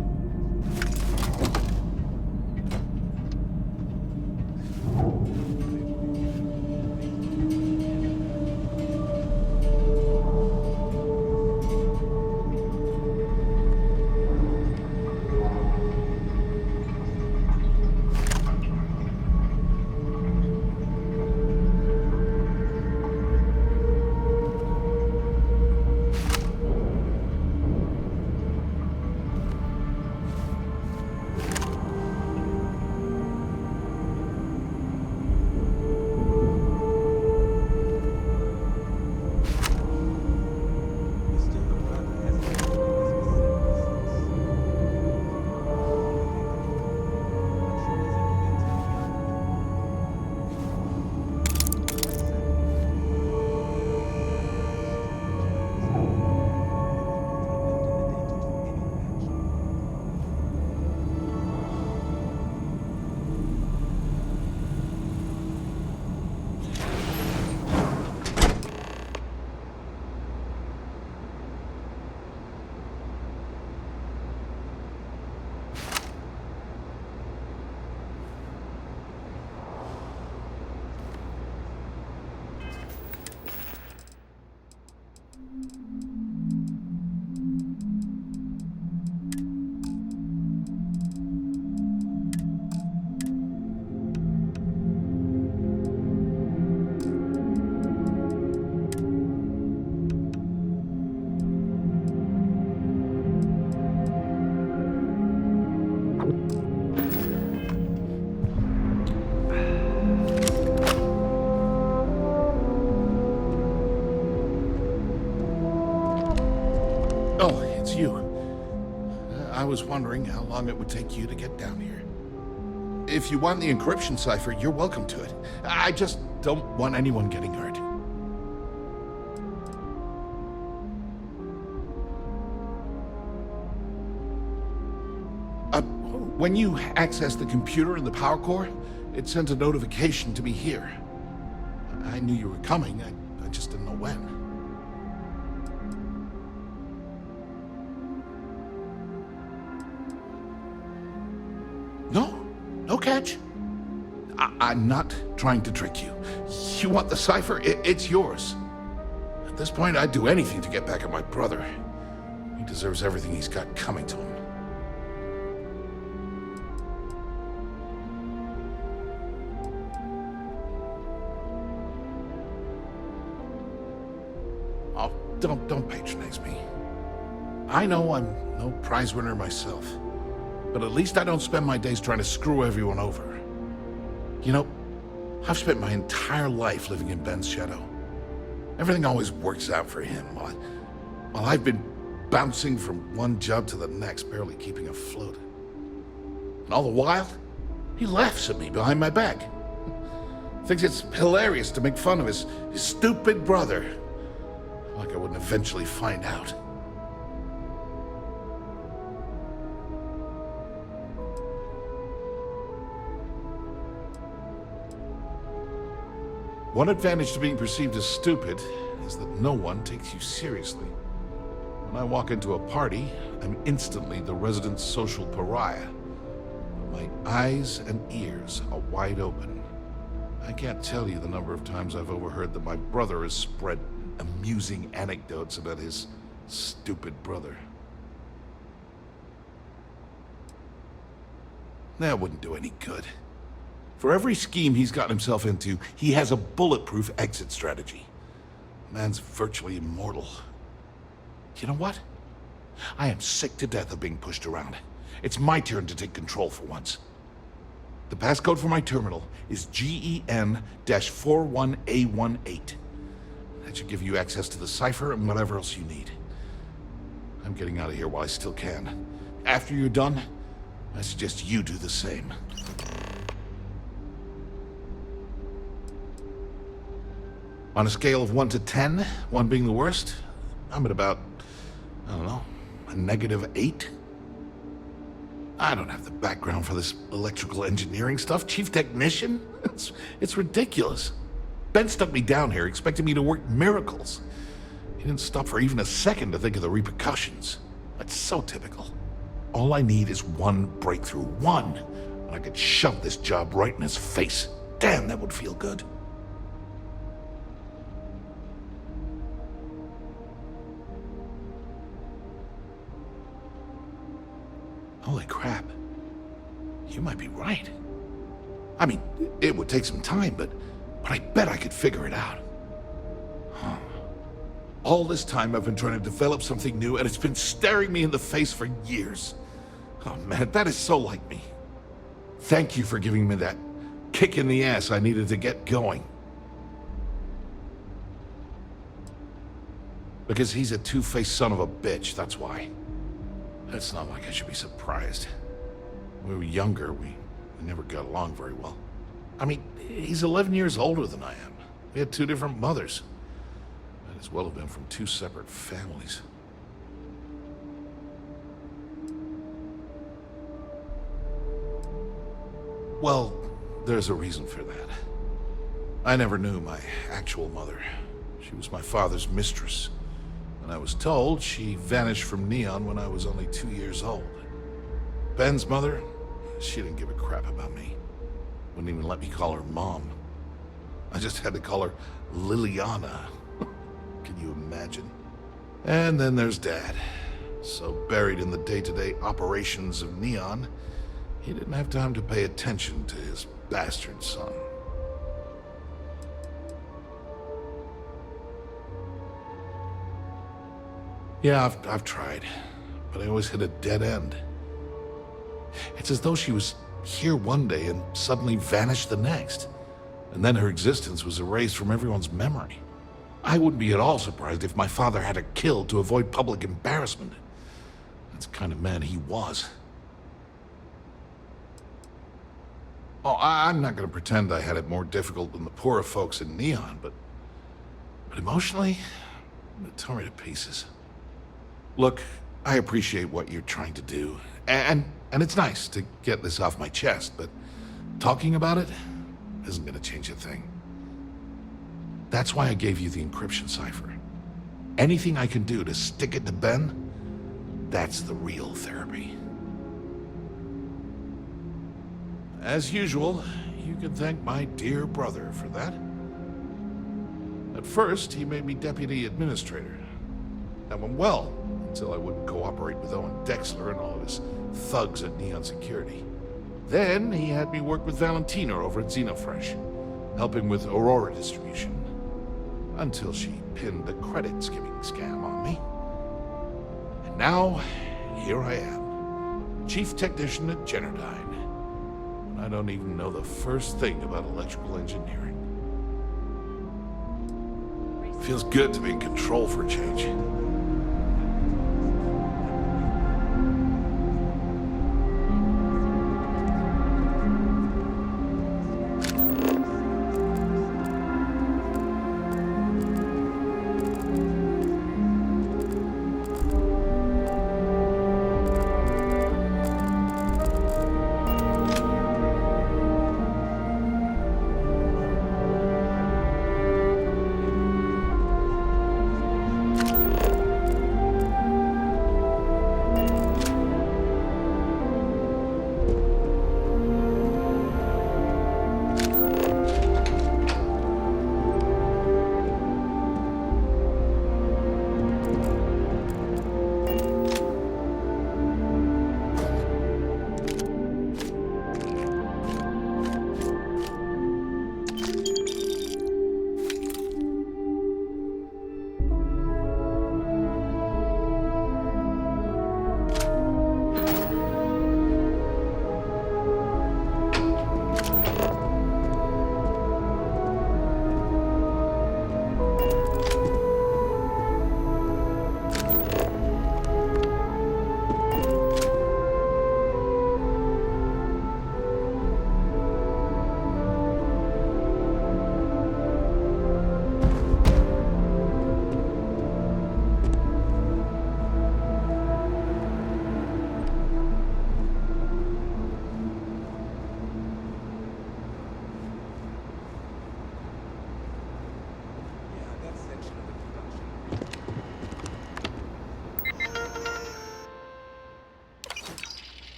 Oh, it's you. I was wondering how long it would take you to get down here. If you want the encryption cipher, you're welcome to it. I just don't want anyone getting hurt. When you access the computer in the power core, it sends a notification to me here. I knew you were coming, I just didn't know when. No catch. I'm not trying to trick you. You want the cipher? It's yours. At this point, I'd do anything to get back at my brother. He deserves everything he's got coming to him. Oh, don't patronize me. I know I'm no prize winner myself. But at least I don't spend my days trying to screw everyone over. You know, I've spent my entire life living in Ben's shadow. Everything always works out for him, while I've been bouncing from one job to the next, barely keeping afloat. And all the while, he laughs at me behind my back. Thinks it's hilarious to make fun of his stupid brother. Like I wouldn't eventually find out. One advantage to being perceived as stupid is that no one takes you seriously. When I walk into a party, I'm instantly the resident social pariah. My eyes and ears are wide open. I can't tell you the number of times I've overheard that my brother has spread amusing anecdotes about his stupid brother. That wouldn't do any good. For every scheme he's gotten himself into, he has a bulletproof exit strategy. Man's virtually immortal. You know what? I am sick to death of being pushed around. It's my turn to take control for once. The passcode for my terminal is GEN-41A18. That should give you access to the cipher and whatever else you need. I'm getting out of here while I still can. After you're done, I suggest you do the same. On a scale of 1 to 10, 1 being the worst, I'm at about, I don't know, a -8? I don't have the background for this electrical engineering stuff. Chief technician? It's ridiculous. Ben stuck me down here expecting me to work miracles. He didn't stop for even a second to think of the repercussions. That's so typical. All I need is one breakthrough. One! And I could shove this job right in his face. Damn, that would feel good. Holy crap. You might be right. I mean, it would take some time, but I bet I could figure it out. Huh. All this time I've been trying to develop something new, and it's been staring me in the face for years. Oh man, that is so like me. Thank you for giving me that kick in the ass I needed to get going. Because he's a two-faced son of a bitch, that's why. It's not like I should be surprised. When we were younger, we never got along very well. I mean, he's 11 years older than I am. We had two different mothers. Might as well have been from two separate families. Well, there's a reason for that. I never knew my actual mother. She was my father's mistress. And I was told she vanished from Neon when I was only 2 years old. Ben's mother, she didn't give a crap about me. Wouldn't even let me call her Mom. I just had to call her Liliana. Can you imagine? And then there's Dad. So buried in the day-to-day operations of Neon, he didn't have time to pay attention to his bastard son. Yeah, I've tried, but I always hit a dead end. It's as though she was here one day and suddenly vanished the next, and then her existence was erased from everyone's memory. I wouldn't be at all surprised if my father had her killed to avoid public embarrassment. That's the kind of man he was. Oh, I'm not going to pretend I had it more difficult than the poorer folks in Neon, but emotionally, it tore me to pieces. Look, I appreciate what you're trying to do, and it's nice to get this off my chest, but talking about it isn't going to change a thing. That's why I gave you the encryption cipher. Anything I can do to stick it to Ben, that's the real therapy. As usual, you can thank my dear brother for that. At first, he made me deputy administrator. That went well, until I wouldn't cooperate with Owen Dexler and all of his thugs at Neon Security. Then he had me work with Valentina over at Xenofresh, helping with Aurora distribution, until she pinned a credit skimming scam on me. And now, here I am, chief technician at Genodyne, and I don't even know the first thing about electrical engineering. Feels good to be in control for a change.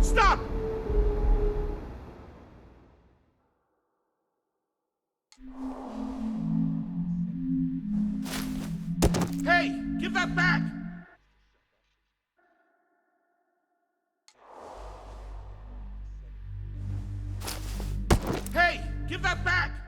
Stop! Hey, give that back! Hey, give that back!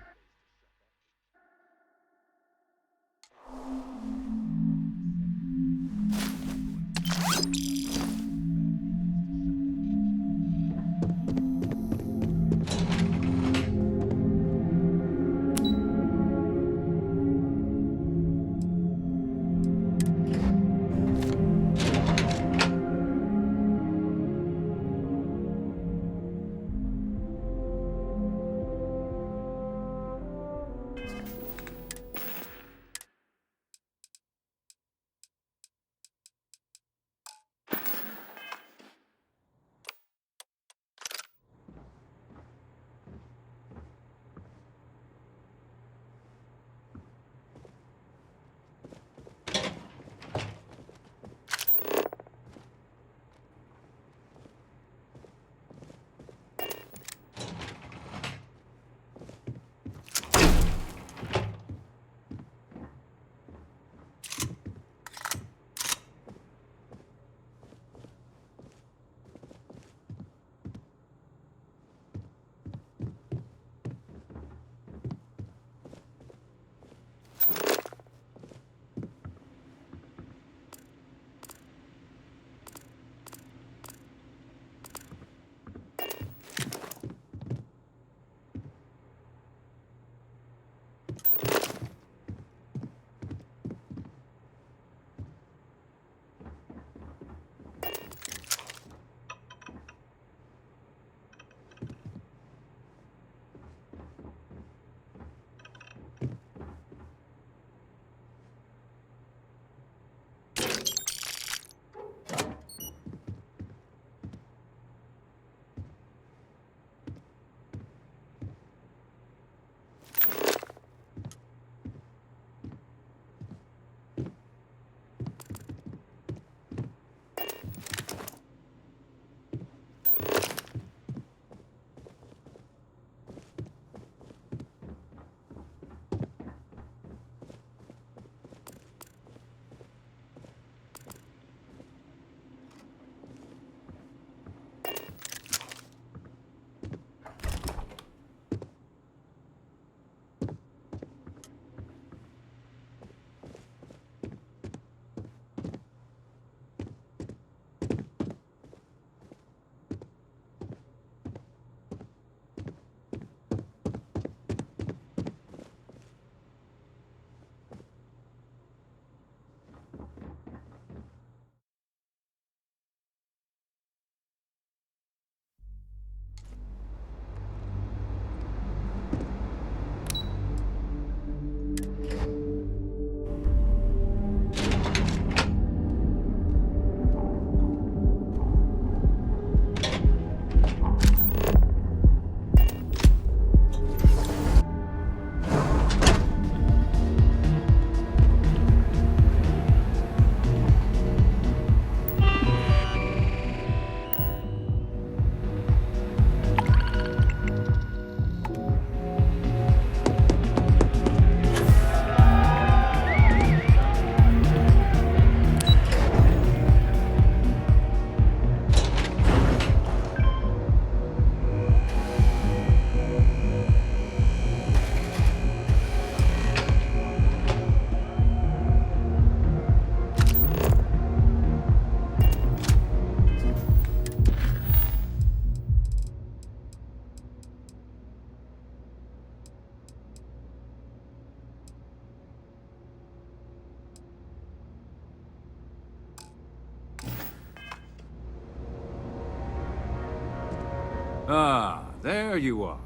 Ah, there you are.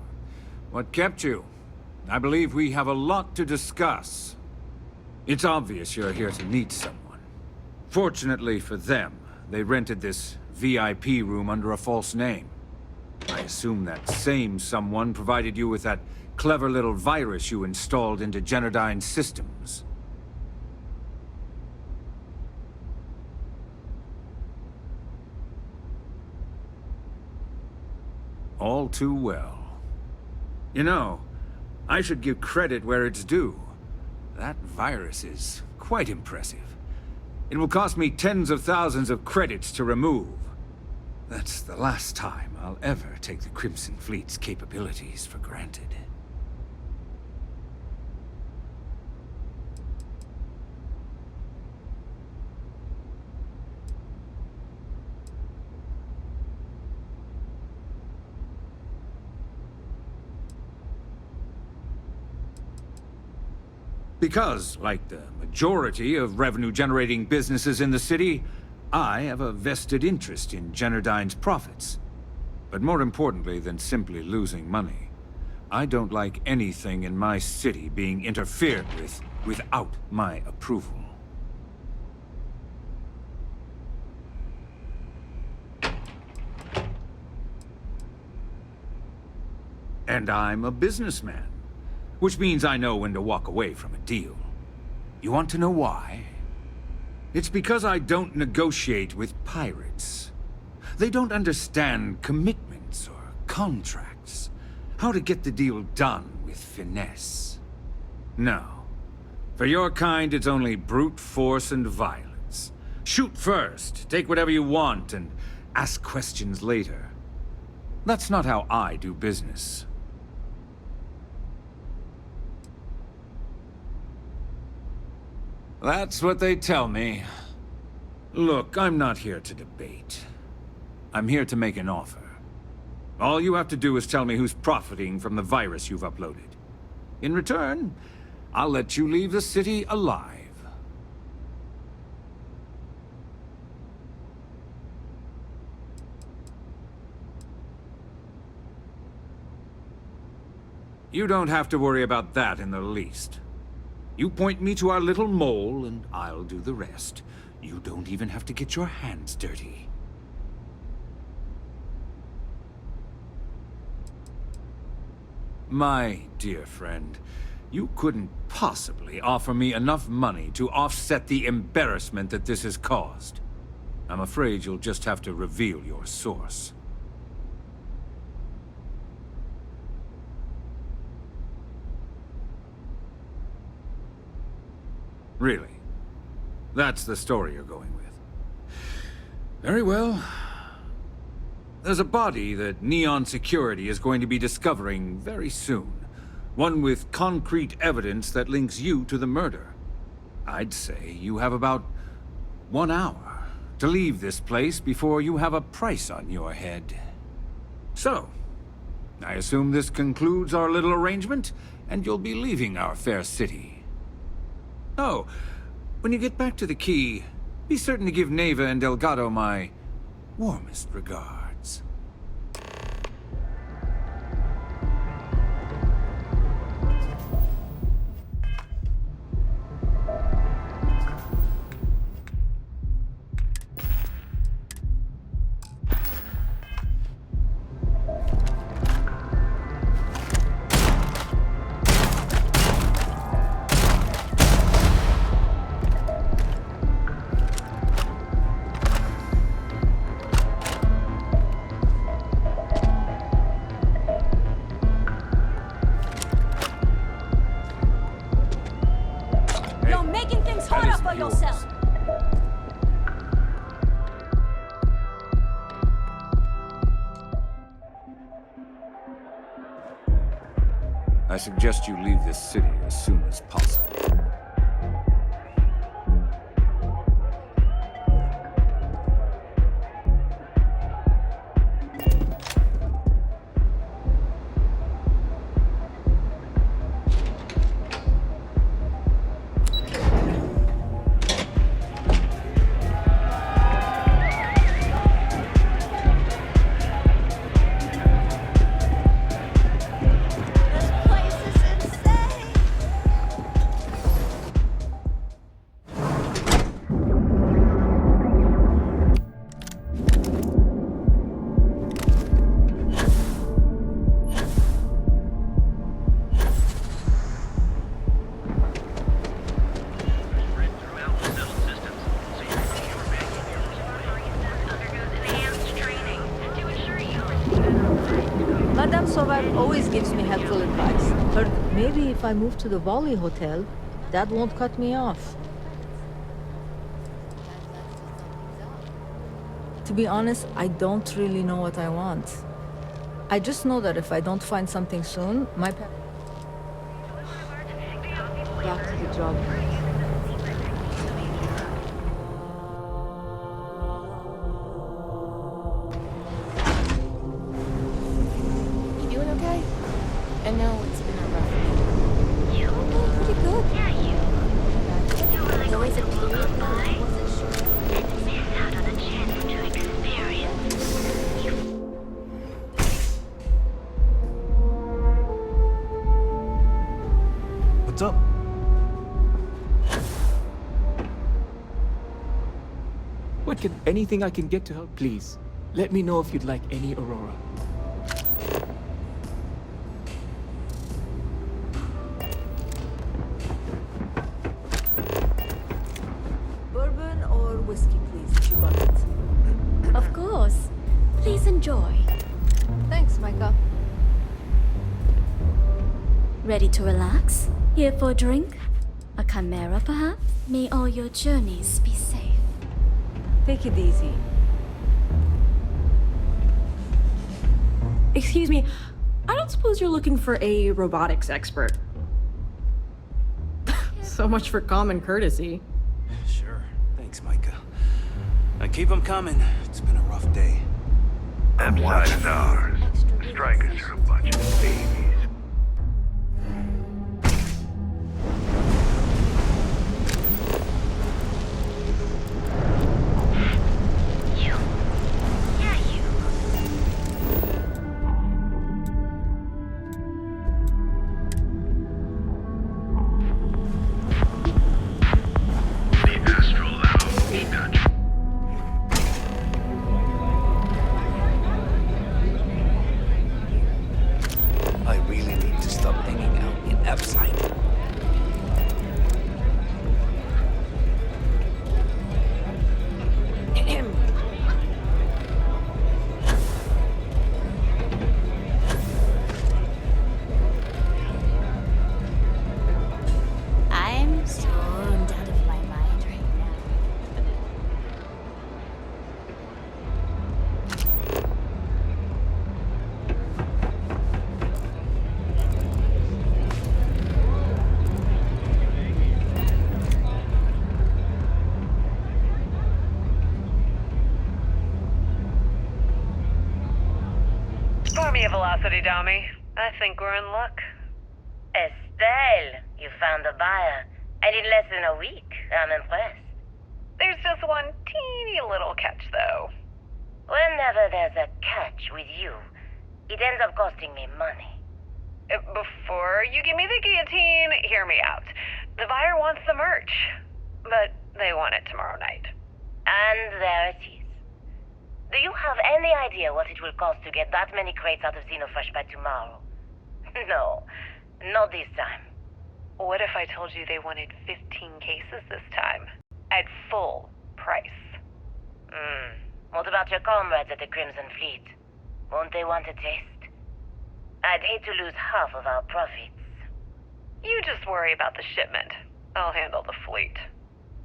What kept you? I believe we have a lot to discuss. It's obvious you're here to meet someone. Fortunately for them, they rented this VIP room under a false name. I assume that same someone provided you with that clever little virus you installed into Genodyne's systems. all too well. You know, I should give credit where it's due. That virus is quite impressive. It will cost me tens of thousands of credits to remove. That's the last time I'll ever take the Crimson Fleet's capabilities for granted. Because, like the majority of revenue-generating businesses in the city, I have a vested interest in Generdyne's profits. But more importantly than simply losing money, I don't like anything in my city being interfered with without my approval. And I'm a businessman. Which means I know when to walk away from a deal. You want to know why? It's because I don't negotiate with pirates. They don't understand commitments or contracts. How to get the deal done with finesse. No. For your kind, it's only brute force and violence. Shoot first, take whatever you want, and ask questions later. That's not how I do business. That's what they tell me. Look, I'm not here to debate. I'm here to make an offer. All you have to do is tell me who's profiting from the virus you've uploaded. In return, I'll let you leave the city alive. You don't have to worry about that in the least. You point me to our little mole, and I'll do the rest. You don't even have to get your hands dirty. My dear friend, you couldn't possibly offer me enough money to offset the embarrassment that this has caused. I'm afraid you'll just have to reveal your source. Really? That's the story you're going with. Very well. There's a body that Neon Security is going to be discovering very soon. One with concrete evidence that links you to the murder. I'd say you have about 1 hour to leave this place before you have a price on your head. So, I assume this concludes our little arrangement, and you'll be leaving our fair city. Oh, when you get back to the key, be certain to give Neva and Delgado my warmest regards. I suggest you leave this city as soon as possible.
Professor Wife always gives me helpful advice. Or maybe if I move to the Volii Hotel, Dad won't cut me off. To be honest, I don't really know what I want. I just know that if I don't find something soon, my parents... Back to the job.
You doing okay? I know it's been a rough week.
You look pretty good. Yeah, you. There was a period where I wasn't sure and missed out on a chance to experience you.
What's up?
What can anything I can get to help, please? Let me know if you'd like any Aurora.
Bourbon or whiskey, please, if you got it.
Of course. Please enjoy.
Thanks, Micah.
Ready to relax? Here for a drink? A chimera, perhaps? May all your journeys be safe.
Take it easy.
Excuse me, I don't suppose you're looking for a robotics expert. So much for common courtesy.
Sure. Thanks, Micah. Now keep them coming. It's been a rough day.
Them side stars. Strikers are a bunch of babies.
I really need to stop hanging out in Upside.
I'm stoned out of my mind right now.
Pour me a velocity, dummy. I think we're in luck.
Estelle, you found a buyer. And in less than a week. I'm impressed.
There's just one teeny little catch, though.
Whenever there's a catch with you, it ends up costing me money.
Before you give me the guillotine, hear me out. The buyer wants the merch, but they want it tomorrow night.
And there it is. Do you have any idea what it will cost to get that many crates out of Xenofresh by tomorrow? No, not this time.
What if I told you they wanted 15 cases this time? At full price.
What about your comrades at the Crimson Fleet? Won't they want a taste? I'd hate to lose half of our profits.
You just worry about the shipment. I'll handle the fleet.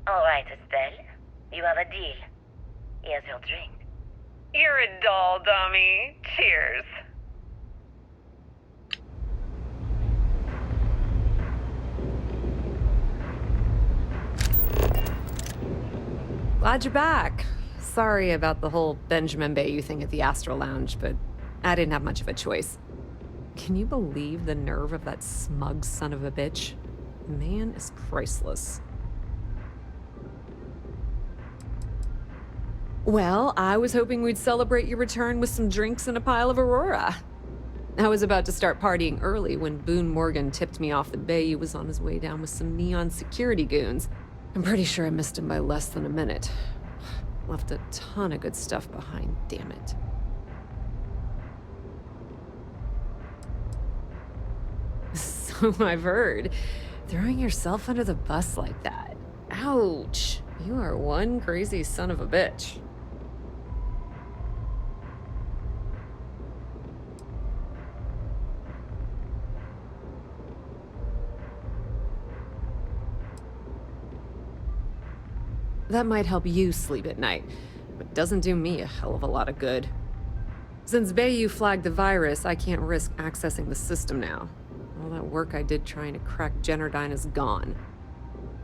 All right, Estelle. You have a deal. Here's your drink.
You're a doll, dummy. Cheers.
Glad you're back. Sorry about the whole Benjamin Bayou thing at the Astral Lounge, but I didn't have much of a choice. Can you believe the nerve of that smug son of a bitch? The man is priceless. Well, I was hoping we'd celebrate your return with some drinks and a pile of Aurora. I was about to start partying early when Boone Morgan tipped me off that Bayou was on his way down with some neon security goons. I'm pretty sure I missed him by less than a minute. Left a ton of good stuff behind, damn it. So I've heard. Throwing yourself under the bus like that. Ouch. You are one crazy son of a bitch. That might help you sleep at night, but doesn't do me a hell of a lot of good. Since Bayou flagged the virus, I can't risk accessing the system now. All that work I did trying to crack Generdyne is gone.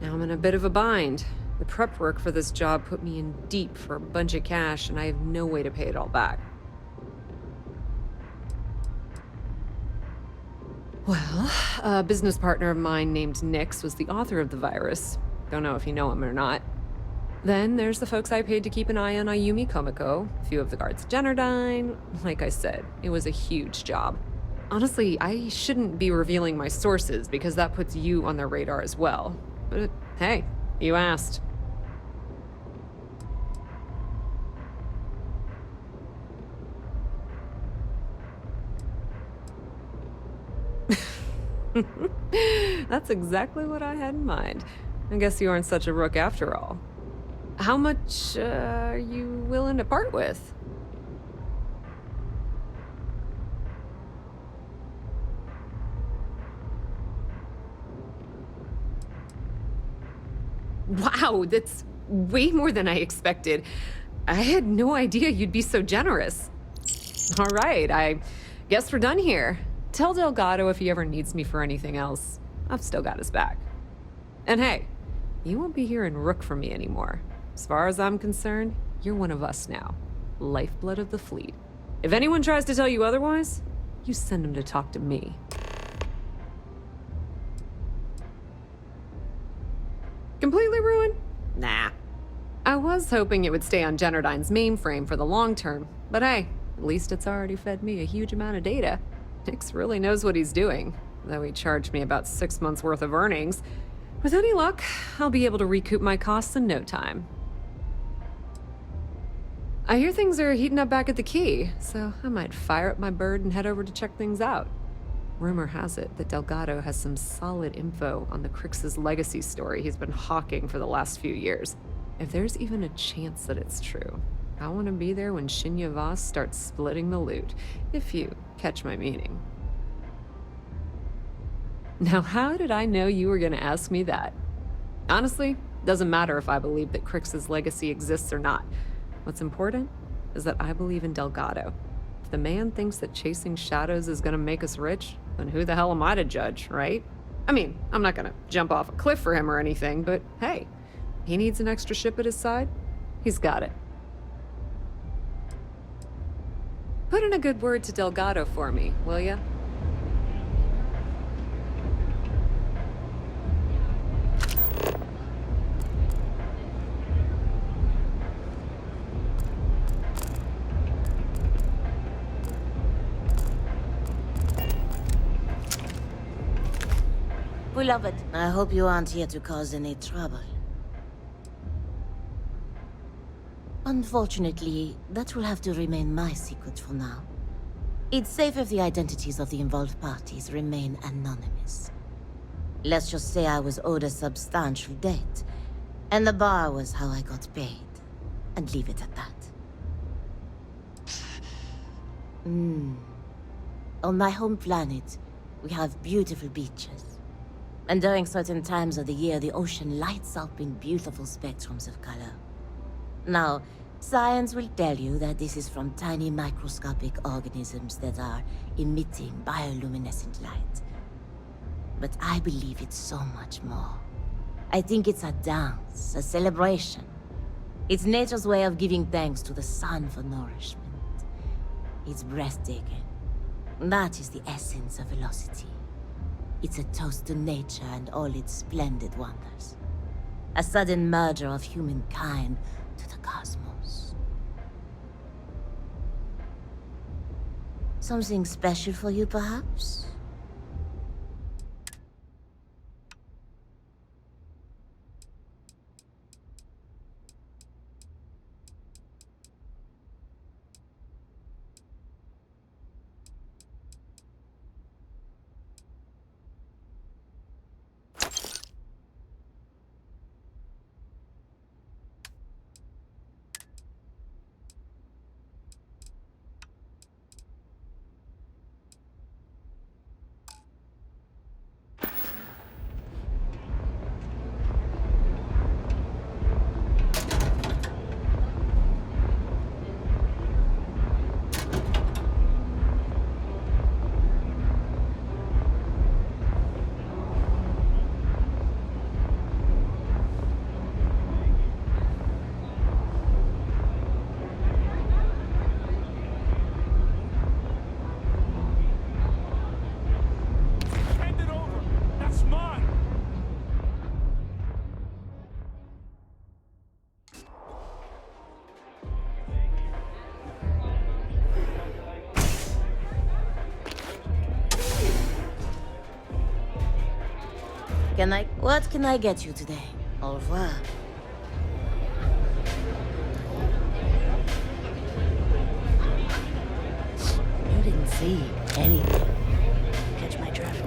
Now I'm in a bit of a bind. The prep work for this job put me in deep for a bunch of cash, and I have no way to pay it all back. Well, a business partner of mine named Nix was the author of the virus. Don't know if you know him or not. Then there's the folks I paid to keep an eye on Ayumi Komiko, a few of the guards at Generdyne. Like I said, it was a huge job. Honestly, I shouldn't be revealing my sources because that puts you on their radar as well. But hey, you asked. That's exactly what I had in mind. I guess you aren't such a rook after all. How much are you willing to part with? Wow, that's way more than I expected. I had no idea you'd be so generous. All right, I guess we're done here. Tell Delgado if he ever needs me for anything else. I've still got his back. And hey, you won't be hearing Rook from me anymore. As far as I'm concerned, you're one of us now. Lifeblood of the fleet. If anyone tries to tell you otherwise, you send them to talk to me. Completely ruined? Nah. I was hoping it would stay on Generdyne's mainframe for the long term, but hey, at least it's already fed me a huge amount of data. Nix really knows what he's doing, though he charged me about 6 months' worth of earnings. With any luck, I'll be able to recoup my costs in no time. I hear things are heating up back at the Key, so I might fire up my bird and head over to check things out. Rumor has it that Delgado has some solid info on the Crix's legacy story he's been hawking for the last few years. If there's even a chance that it's true, I want to be there when Shinya Voss starts splitting the loot, if you catch my meaning. Now, how did I know you were going to ask me that? Honestly, doesn't matter if I believe that Crix's legacy exists or not. What's important is that I believe in Delgado. If the man thinks that chasing shadows is going to make us rich, then who the hell am I to judge, right? I mean, I'm not going to jump off a cliff for him or anything, but hey, he needs an extra ship at his side. He's got it. Put in a good word to Delgado for me, will ya?
Beloved, I hope you aren't here to cause any trouble. Unfortunately, that will have to remain my secret for now. It's safe if the identities of the involved parties remain anonymous. Let's just say I was owed a substantial debt, and the bar was how I got paid. And leave it at that. On my home planet, we have beautiful beaches. And during certain times of the year, the ocean lights up in beautiful spectrums of color. Now, science will tell you that this is from tiny microscopic organisms that are emitting bioluminescent light. But I believe it's so much more. I think it's a dance, a celebration. It's nature's way of giving thanks to the sun for nourishment. It's breathtaking. That is the essence of velocity. It's a toast to nature and all its splendid wonders. A sudden merger of humankind to the cosmos. Something special for you, perhaps? What can I get you today? Au revoir. You didn't see anything. Catch my drift.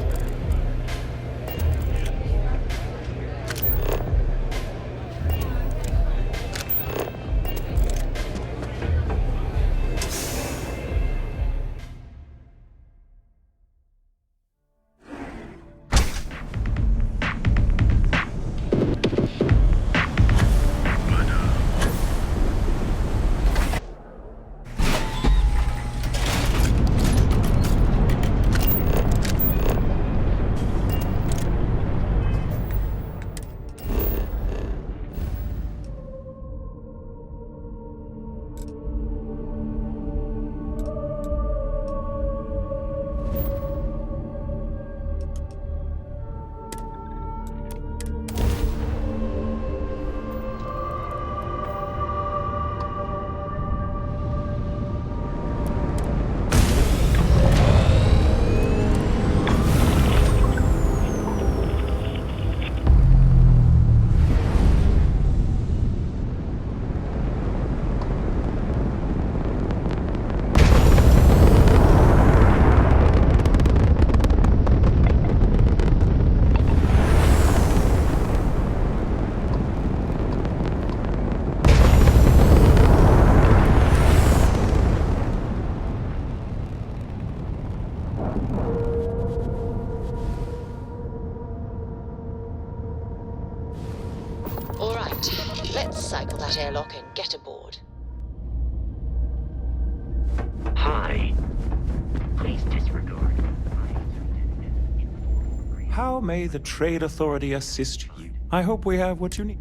All right, let's cycle that airlock and get aboard.
Hi. Please disregard.
How may the Trade Authority assist you? I hope we have what you need.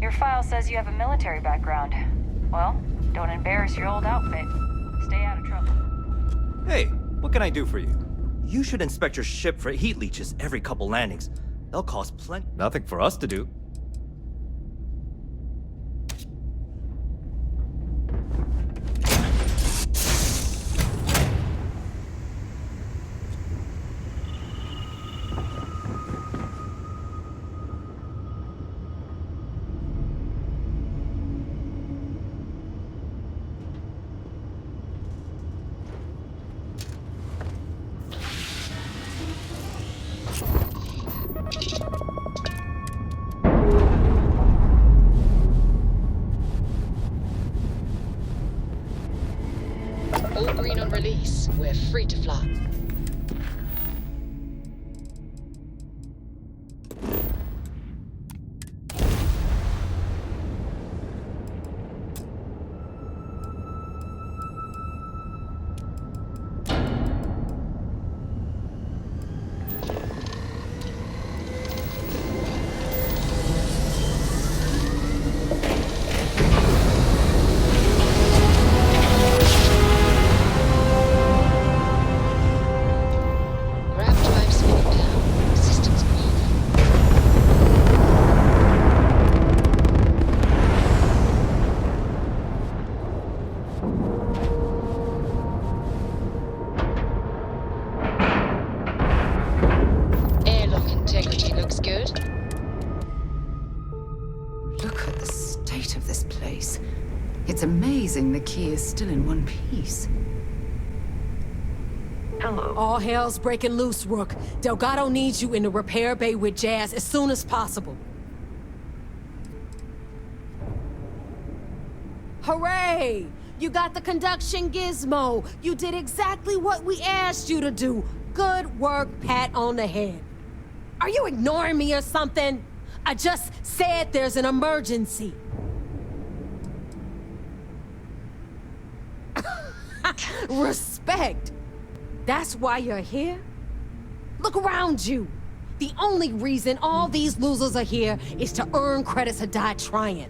Your file says you have a military background. Well, don't embarrass your old outfit. Stay out of trouble.
Hey, what can I do for you? You should inspect your ship for heat leeches every couple landings. They'll cost plenty. Nothing for us to do.
base. We're free to fly.
It's amazing the key is still in one piece.
Hello.
All hell's breaking loose, Rook. Delgado needs you in the repair bay with Jazz as soon as possible. Hooray! You got the conduction gizmo. You did exactly what we asked you to do. Good work, pat on the head. Are you ignoring me or something? I just said there's an emergency. Respect. That's why you're here? Look around you. The only reason all these losers are here is to earn credits or die trying.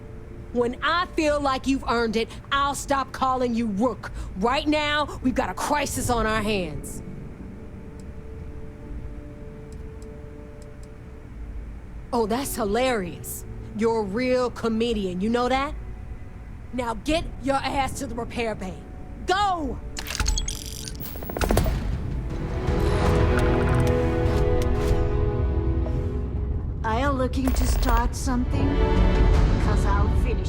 When I feel like you've earned it, I'll stop calling you Rook. Right now, we've got a crisis on our hands. Oh, that's hilarious. You're a real comedian, you know that? Now get your ass to the repair bay. Go!
Are you looking to start something? 'Cause I'll finish